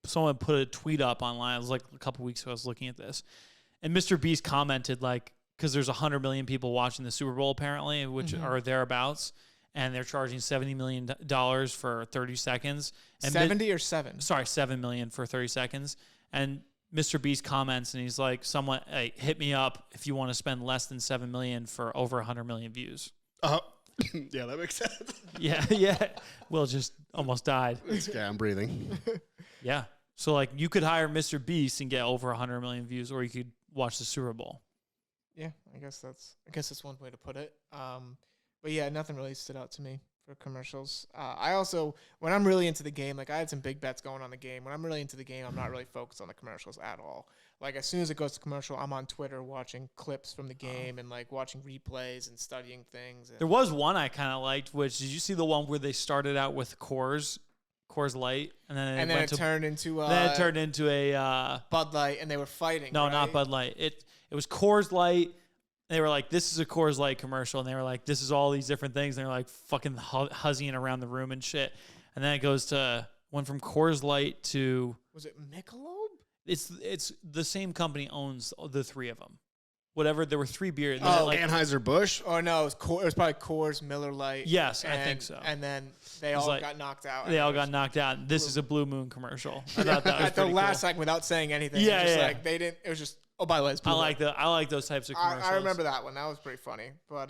someone put a tweet up online. It was a couple weeks ago. I was looking at this, and Mr. Beast commented because there's 100 million people watching the Super Bowl apparently, which are thereabouts, and they're charging $70 million for 30 seconds. And 70 or 7? Sorry, 7 million for 30 seconds. And Mr. Beast comments, and he's like, "Someone, hey, hit me up if you want to spend less than 7 million for over 100 million views." Yeah, that makes sense. Yeah. Will just almost died. Yeah, I'm breathing. Yeah. So you could hire Mr. Beast and get over 100 million views, or you could watch the Super Bowl. Yeah, I guess that's one way to put it. But yeah, nothing really stood out to me for commercials. I also, when I'm really into the game, I had some big bets going on the game. When I'm really into the game, I'm not really focused on the commercials at all. As soon as it goes to commercial, I'm on Twitter watching clips from the game and watching replays and studying things. There was one I kind of liked, which did you see the one where they started out with Coors Light, and then it turned into a Bud Light, and they were fighting. no, right? not Bud Light. It was Coors Light. They were like, "This is a Coors Light commercial," and they were like, "This is all these different things." And they were fucking huzzying around the room and shit. And then it goes to went from Coors Light to Was it Michelob? it's the same company owns the three of them. Whatever, there were 3 beers. Anheuser-Busch? Oh no, it was probably Coors, Miller Lite. Yes, I think so. And then they all got knocked out. They all got knocked out. And this is a Blue Moon commercial. I thought that was at the pretty last cool. second without saying anything. Yeah, just yeah. they didn't. It was just by the way, it's Blue Moon. I like those types of commercials. I remember that one. That was pretty funny. But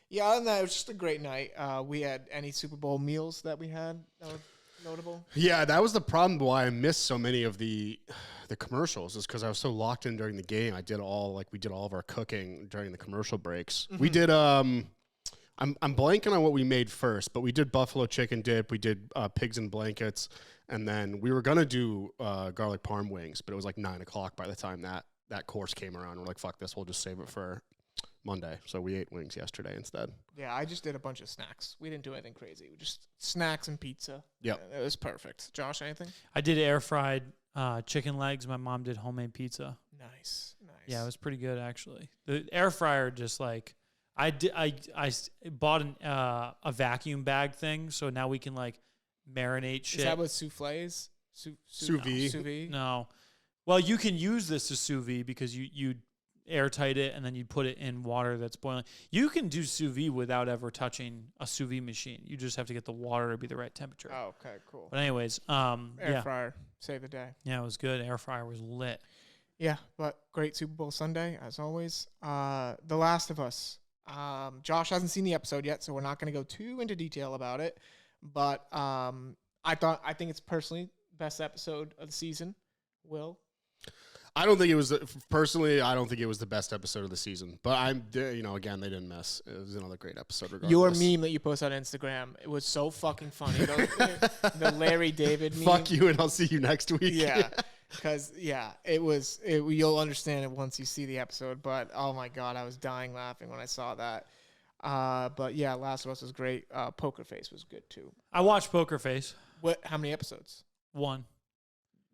yeah, other than that, it was just a great night. We had any Super Bowl meals that we had that were notable? Yeah, that was the problem why I missed so many of the commercials is because I was so locked in during the game. We did all of our cooking during the commercial breaks. We did I'm blanking on what we made first, but we did buffalo chicken dip, we did pigs in blankets, and then we were gonna do garlic parm wings, but it was 9:00 by the time that that course came around. We're like, fuck this, we'll just save it for Monday. So we ate wings yesterday instead. Yeah, I just did a bunch of snacks. We didn't do anything crazy. We just snacks and pizza. Yep. It was perfect. Josh, anything? I did air fried chicken legs. My mom did homemade pizza. Nice. Yeah, it was pretty good actually. The air fryer just like I bought a vacuum bag thing, so now we can like marinate shit. Is that what souffles? Sous vide? No. Well, you can use this as sous vide because you airtight it and then you put it in water that's boiling. You can do sous vide without ever touching a sous vide machine. You just have to get the water to be the right temperature. Oh, okay, cool. But anyways, Air fryer, save the day. Yeah, it was good. Air fryer was lit. Yeah, but great Super Bowl Sunday, as always. The Last of Us. Josh hasn't seen the episode yet, so we're not going to go too into detail about it. But I think it's personally best episode of the season. Will? I don't think it was personally. I don't think it was the best episode of the season. But again, they didn't miss. It was another great episode. Regardless. Your meme that you posted on Instagram, it was so fucking funny. The Larry David meme. Fuck you, and I'll see you next week. Yeah, because it was. You'll understand it once you see the episode. But oh my god, I was dying laughing when I saw that. But yeah, Last of Us was great. Poker Face was good too. I watched Poker Face. How many episodes? 1.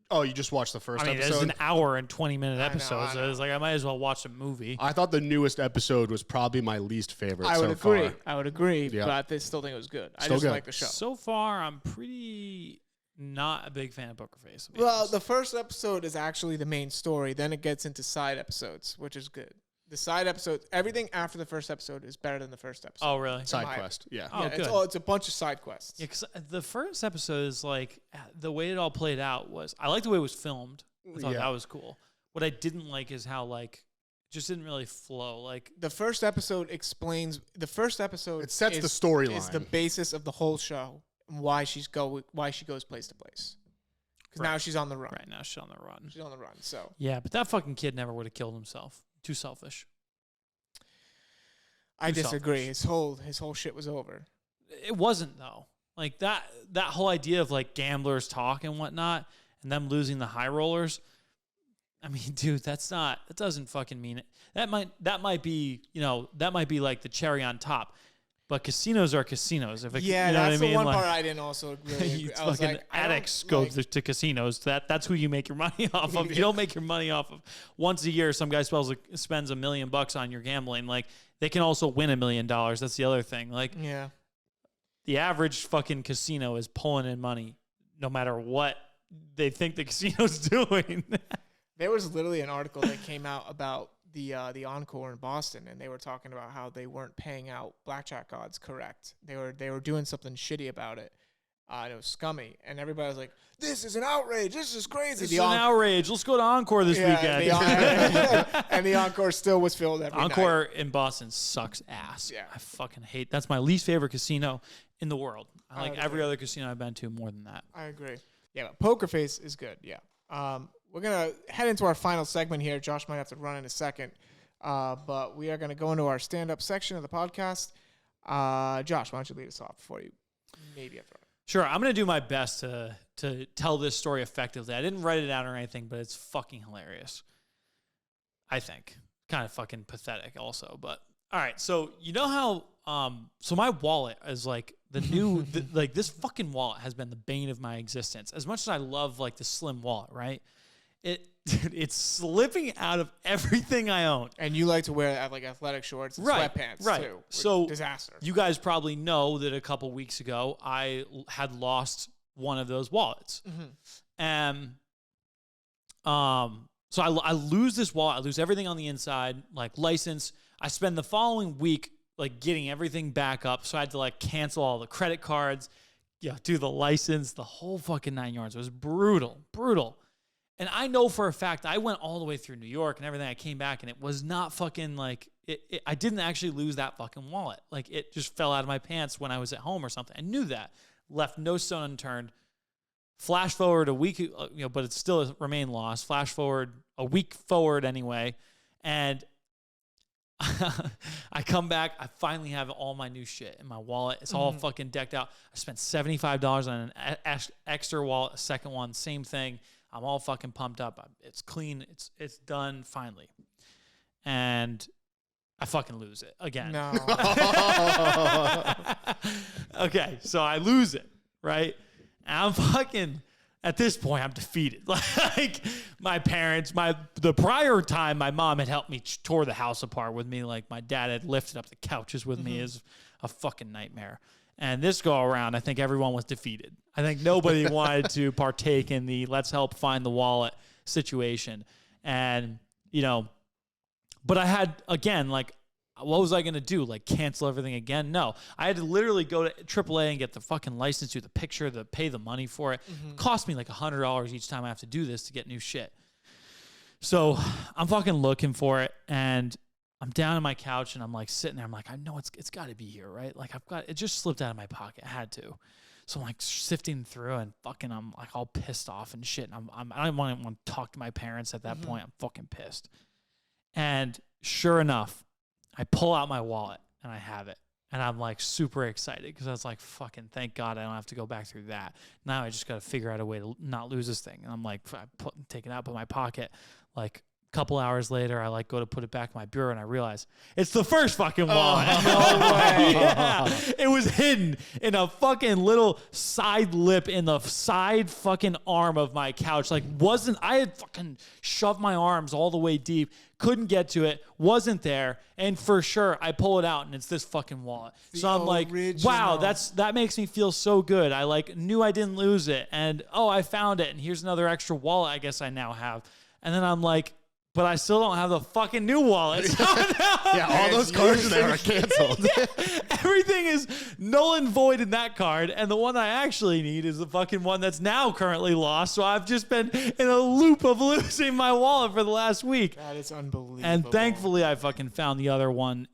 Oh, you just watched the first episode? It's an hour and 20-minute episode, I know. so I was like, I might as well watch a movie. I thought the newest episode was probably my least favorite I would so agree. far. I would agree, Yeah. but I still think it was good. I Still just good. like the show. So far, I'm pretty not a big fan of Poker Face. to be Well, honest. the first episode is actually the main story. Then it gets into side episodes, which is good. The side episodes, everything after the first episode is better than the first episode. Oh, really? Side quest, yeah. Oh, yeah, good. it's a bunch of side quests. Yeah, because the first episode is like the way it all played out was I liked the way it was filmed. I thought Yeah. that was cool. What I didn't like is how like it just didn't really flow. Like The first episode explains. The first episode It sets is, the storyline. Is the basis of the whole show and why she goes place to place. Because Right. now she's on the run. right now, she's on the run. She's on the run. So Yeah, but that fucking kid never would have killed himself. Too selfish. I Too disagree. selfish. His whole shit was over. It wasn't though. Like that whole idea of like gamblers talk and whatnot, and them losing the high rollers. I mean, dude, that doesn't fucking mean it. That might be like the cherry on top. But casinos are casinos. If Yeah, you know that's what I mean? the one Like, part I didn't also really agree. you I was fucking like, I don't addicts go like- to casinos. That's who you make your money off of. You don't make your money off of once a year. Some guy spends $1 million on your gambling. Like they can also win $1 million. That's the other thing. Like Yeah. the average fucking casino is pulling in money, no matter what they think the casino's doing. There was literally an article that came out about the Encore in Boston, and they were talking about how they weren't paying out blackjack odds correct. They were doing something shitty about it. And it was scummy, and everybody was like, "This is an outrage! This is crazy!" It's an outrage. Let's go to Encore this weekend. And the Encore still was filled every night. Encore in Boston sucks ass. Yeah. I fucking hate. That's my least favorite casino in the world. I like agree. every other casino I've been to more than that. I agree. Yeah, but Poker Face is good. Yeah. We're gonna head into our final segment here. Josh might have to run in a second, but we are gonna go into our stand-up section of the podcast. Josh, why don't you lead us off before you maybe have to run? Sure, I'm gonna do my best to tell this story effectively. I didn't write it out or anything, but it's fucking hilarious. I think kind of fucking pathetic also, but all right. So you know how so my wallet is like the new like this fucking wallet has been the bane of my existence. As much as I love like the slim wallet, right? It's slipping out of everything I own. And you like to wear like athletic shorts and Right, sweatpants right. too. So disaster. You guys probably know that a couple weeks ago I had lost one of those wallets, and so I lose this wallet. I lose everything on the inside, like license. I spend the following week like getting everything back up, so I had to like cancel all the credit cards, do the license, the whole fucking 9 yards. It was brutal. And I know for a fact I went all the way through New York and everything. I came back and it was not fucking like I didn't actually lose that fucking wallet. Like it just fell out of my pants when I was at home or something. I knew that. Left no stone unturned. Flash forward a week, but it still remained lost. Flash forward a week forward anyway, and I come back. I finally have all my new shit in my wallet. It's all fucking decked out. I spent $75 on an extra wallet, a second one, same thing. I'm all fucking pumped up. It's clean. It's done finally. And I fucking lose it again. No. Okay, so I lose it, right? And I'm fucking, at this point, I'm defeated. Like, my parents, the prior time, my mom had helped me tore the house apart with me. Like, my dad had lifted up the couches with me. Is a fucking nightmare. And this go around, I think everyone was defeated. I think nobody wanted to partake in the let's help find the wallet situation. And, you know, but I had, again, like, what was I going to do? Like, cancel everything again? No. I had to literally go to AAA and get the fucking license, do the picture, pay the money for it. It cost me like $100 each time I have to do this to get new shit. So I'm fucking looking for it, and I'm down on my couch, and I'm like sitting there. I'm like, I know it's got to be here, right? Like, it just slipped out of my pocket. I had to. So I'm like sifting through, and fucking I'm like all pissed off and shit. And I don't want to talk to my parents at that point. I'm fucking pissed. And sure enough, I pull out my wallet and I have it. And I'm like super excited because I was like, fucking thank God I don't have to go back through that. Now I just got to figure out a way to not lose this thing. And I'm like, take it out of my pocket. Like, a couple hours later, I like go to put it back in my bureau, and I realize it's the first fucking wallet. No way. Yeah. It was hidden in a fucking little side lip in the side fucking arm of my couch. Like, I had fucking shoved my arms all the way deep, couldn't get to it, wasn't there, and for sure I pull it out and it's this fucking wallet. So I'm like, wow, that makes me feel so good. I like knew I didn't lose it, and I found it, and here's another extra wallet I guess I now have. And then I'm like, but I still don't have the fucking new wallet. So Yeah, all those cards in there are canceled. yeah, everything is null and void in that card, and the one I actually need is the fucking one that's now currently lost. So I've just been in a loop of losing my wallet for the last week. That is unbelievable. And thankfully, I fucking found the other one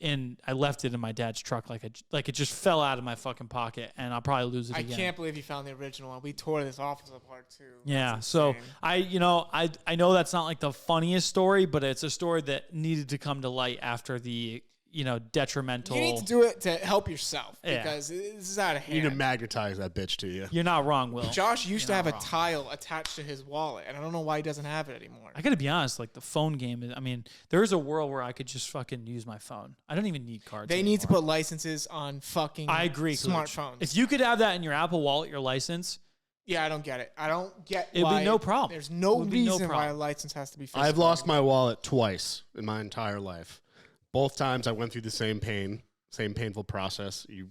I left it in my dad's truck, like it just fell out of my fucking pocket, and I'll probably lose it again. I can't believe you found the original one. We tore this office apart too. Yeah, That's so insane. I know that's not like the funniest story, but it's a story that needed to come to light after the detrimental. You need to do it to help yourself Yeah. because this is out of You need to hand. magnetize that bitch to you. You're not wrong, Will. Josh used to You're have not a wrong. tile attached to his wallet, and I don't know why he doesn't have it anymore. I gotta be honest, like the phone game. I mean, there is a world where I could just fucking use my phone. I don't even need cards. They need to anymore. put licenses on fucking I agree. Coach. smartphones. If you could have that in your Apple Wallet, your license, Yeah, I don't get it. I don't get It'd be why. no problem. There's no It would be no reason why a problem. license has to be physical. I've lost my wallet twice in my entire life. Both times I went through the same painful process. You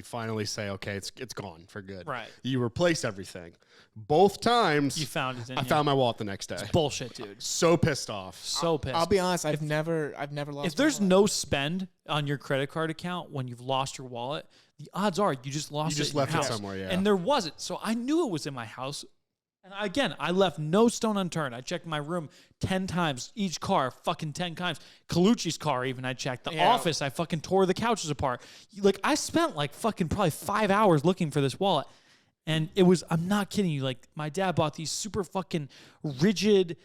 finally say, okay, it's gone for good. Right. You replace everything. Both times you found it. I found my wallet the next day. bullshit, dude. So pissed off. So pissed. I'll be honest. I've never lost. If there's my wallet. no spend on your credit card account when you've lost your wallet, the odds are you just lost You just it in your left it house. somewhere, yeah. And there wasn't. So I knew it was in my house. And again, I left no stone unturned. I checked my room 10 times. Each car, fucking 10 times. Colucci's car, even I checked. The Yeah. office, I fucking tore the couches apart. Like, I spent like fucking probably 5 hours looking for this wallet. And it was, I'm not kidding you, like, my dad bought these super fucking rigid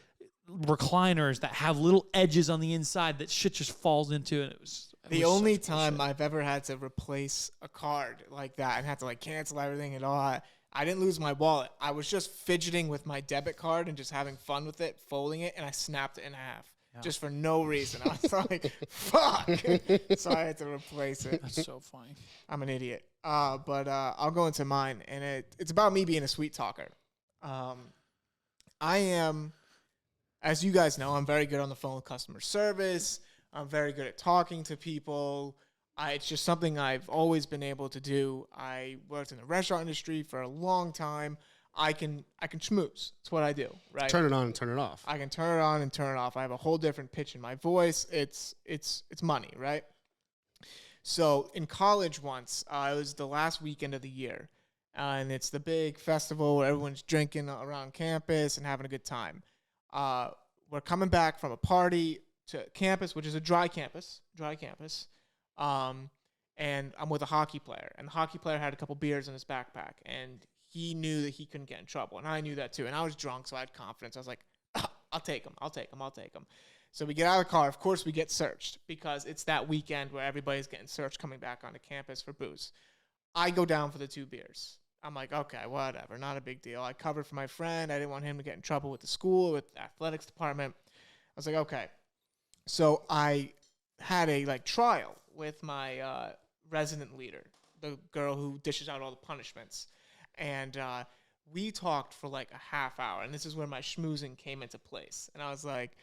recliners that have little edges on the inside that shit just falls into. And it was The only such time bullshit. I've ever had to replace a card like that and had to like cancel everything and all, I didn't lose my wallet. I was just fidgeting with my debit card and just having fun with it, folding it, and I snapped it in half. Just for no reason. I was like, fuck. So I had to replace it. That's so funny. I'm an idiot. But I'll go into mine, and it's about me being a sweet talker. I am, as you guys know, I'm very good on the phone with customer service. I'm very good at talking to people. It's just something I've always been able to do. I worked in the restaurant industry for a long time. I can schmooze. It's what I do, right? Turn it on and turn it off. I can turn it on and turn it off. I have a whole different pitch in my voice. It's money, right? So in college once, it was the last weekend of the year, and it's the big festival where everyone's drinking around campus and having a good time. We're coming back from a party to campus, which is a dry campus. And I'm with a hockey player, and the hockey player had a couple beers in his backpack, and he knew that he couldn't get in trouble, and I knew that too. And I was drunk, so I had confidence. I was like, I'll take him. So we get out of the car. Of course, we get searched because it's that weekend where everybody's getting searched coming back onto campus for booze. I go down for the 2 beers. I'm like, okay, whatever, not a big deal. I covered for my friend. I didn't want him to get in trouble with the school, with the athletics department. I was like, okay. So I had a trial with my resident leader, the girl who dishes out all the punishments. And we talked for like a half hour. And this is where my schmoozing came into place. And I was like,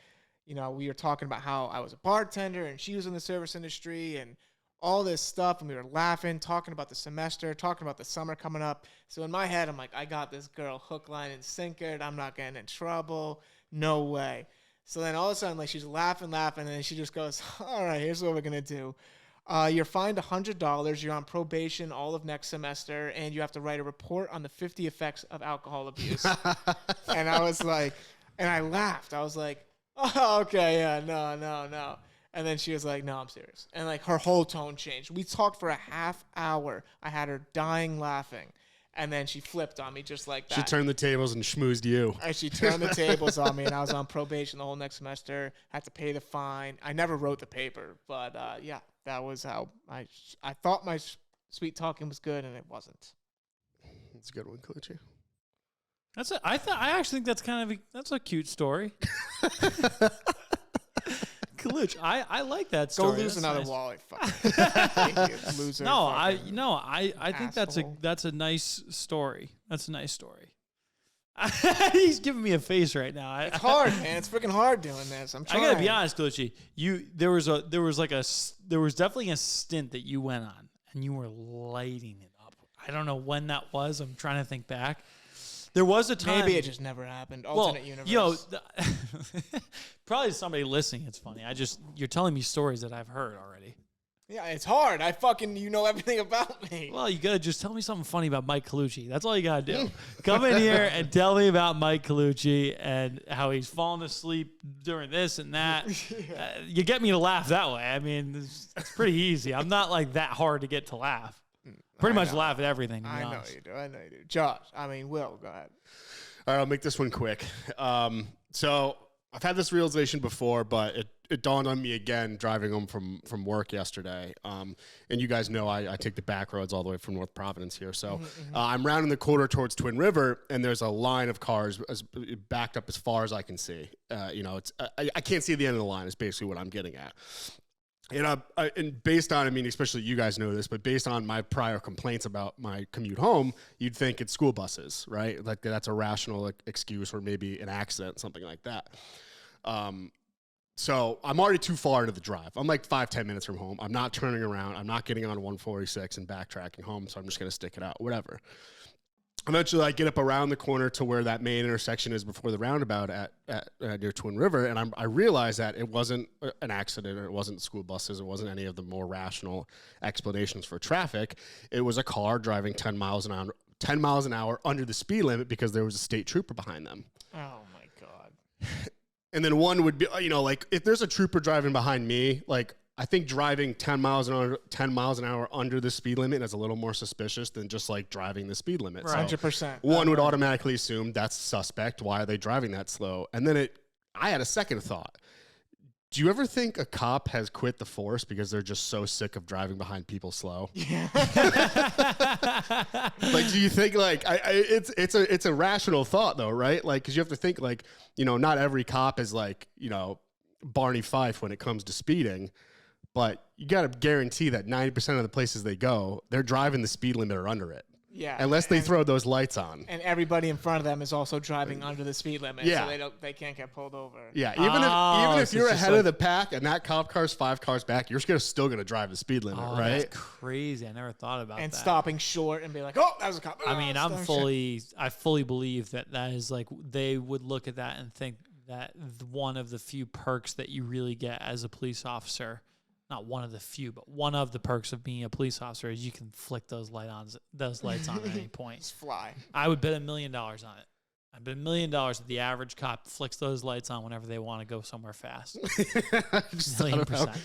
we were talking about how I was a bartender and she was in the service industry and all this stuff. And we were laughing, talking about the semester, talking about the summer coming up. So in my head, I'm like, I got this girl hook, line, and sinker. I'm not getting in trouble. No way. So then all of a sudden, she's laughing, and then she just goes, all right, here's what we're going to do. You're fined $100. You're on probation all of next semester, and you have to write a report on the 50 effects of alcohol abuse. And I was like, and I laughed. I was like, oh, okay, yeah, no. And then she was like, no, I'm serious. And her whole tone changed. We talked for a half hour. I had her dying laughing. And then she flipped on me just like that. She turned the tables and schmoozed you. And she turned the tables on me, and I was on probation the whole next semester. Had to pay the fine. I never wrote the paper, but yeah, that was how I thought my sweet talking was good, and it wasn't. That's a good one, Colucci. I actually think that's a cute story. Kaluch, I like that story. Go lose that's another nice. wallet, fuck. Loser. I think that's a nice story. That's a nice story. He's giving me a face right now. It's hard, man. It's freaking hard doing this. I'm trying. I gotta be honest, Kaluchi. There was definitely a stint that you went on, and you were lighting it up. I don't know when that was. I'm trying to think back. There was a time. Maybe it just never happened. Alternate universe. Probably somebody listening. It's funny. You're telling me stories that I've heard already. Yeah, it's hard. You know everything about me. Well, you gotta just tell me something funny about Mike Colucci. That's all you gotta do. Come in here and tell me about Mike Colucci and how he's fallen asleep during this and that. Yeah. You get me to laugh that way. I mean, it's pretty easy. I'm not that hard to get to laugh. Pretty much laugh at everything. To be honest. I know you do. Josh, Will, go ahead. All right, I'll make this one quick. So I've had this realization before, but it dawned on me again driving home from work yesterday. And you guys know I take the back roads all the way from North Providence here. So I'm rounding the corner towards Twin River, and there's a line of cars backed up as far as I can see. I can't see the end of the line is basically what I'm getting at. And based on, especially you guys know this, but based on my prior complaints about my commute home, you'd think it's school buses, right? Like that's a rational excuse, or maybe an accident, something like that. So I'm already too far into the drive. I'm 5-10 minutes from home. I'm not turning around. I'm not getting on 146 and backtracking home. So I'm just going to stick it out, whatever. Eventually, I get up around the corner to where that main intersection is before the roundabout at near Twin River, and I realized that it wasn't an accident, or it wasn't school buses, it wasn't any of the more rational explanations for traffic. It was a car driving 10 miles an hour under the speed limit because there was a state trooper behind them. Oh my God! And then one would be, if there's a trooper driving behind me, I think driving 10 miles an hour under the speed limit is a little more suspicious than just driving the speed limit. Right. 100%. One would automatically assume that's suspect. Why are they driving that slow? And then I had a second thought. Do you ever think a cop has quit the force because they're just so sick of driving behind people slow? Yeah. Do you think it's a rational thought though, right? Because you have to think not every cop is Barney Fife when it comes to speeding. But you got to guarantee that 90% of the places they go, they're driving the speed limit or under it. Yeah. Unless they throw those lights on. And everybody in front of them is also driving under the speed limit. Yeah. So they can't get pulled over. Yeah. Even if you're ahead of the pack and that cop car's 5 cars back, you're still going to drive the speed limit, right? That's crazy. I never thought about that. And stopping short and be like, oh, that was a cop. I fully believe that is they would look at that and think that one of the few perks that you really get as a police officer, not one of the few, but one of the perks of being a police officer is you can flick those lights on at any point. Just fly. I would bet $1 million on it. I bet $1 million that the average cop flicks those lights on whenever they want to go somewhere fast. 1,000,000%.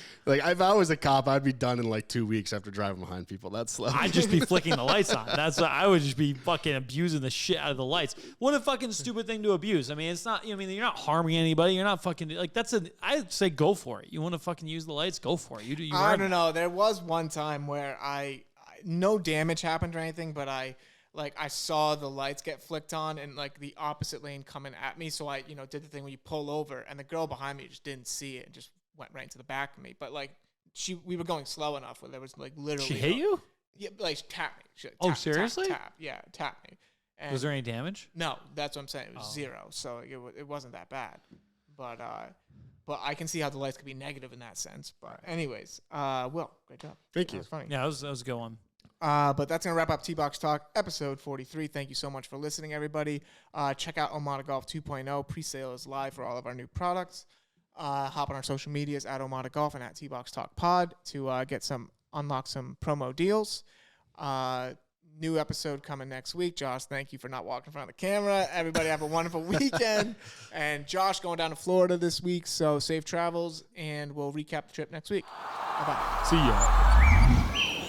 If I was a cop, I'd be done in 2 weeks after driving behind people. That's slow. I'd just be flicking the lights on. I would just be fucking abusing the shit out of the lights. What a fucking stupid thing to abuse. It's not. You're not harming anybody. You're not fucking I'd say go for it. You want to fucking use the lights? Go for it. You do. I don't know. There was one time where no damage happened or anything, but I like I saw the lights get flicked on and like the opposite lane coming at me. So I, did the thing where you pull over and the girl behind me just didn't see it and just went right into the back of me. But like we were going slow enough where there was like literally. She hit you? Yeah, like tap me. Seriously? Tap. Yeah, tap me. And was there any damage? No, that's what I'm saying. It was 0. So it wasn't that bad. But I can see how the lights could be negative in that sense. But anyways, Will, great job. Thank you. That was funny. Yeah, that was a good one. But that's going to wrap up T-Box Talk, episode 43. Thank you so much for listening, everybody. Check out OMADA Golf 2.0. Pre-sale is live for all of our new products. Hop on our social medias at OMADA Golf and at T-Box Talk Pod to unlock some promo deals. New episode coming next week. Josh, thank you for not walking in front of the camera. Everybody have a wonderful weekend. And Josh going down to Florida this week, so safe travels, and we'll recap the trip next week. Bye-bye. See ya.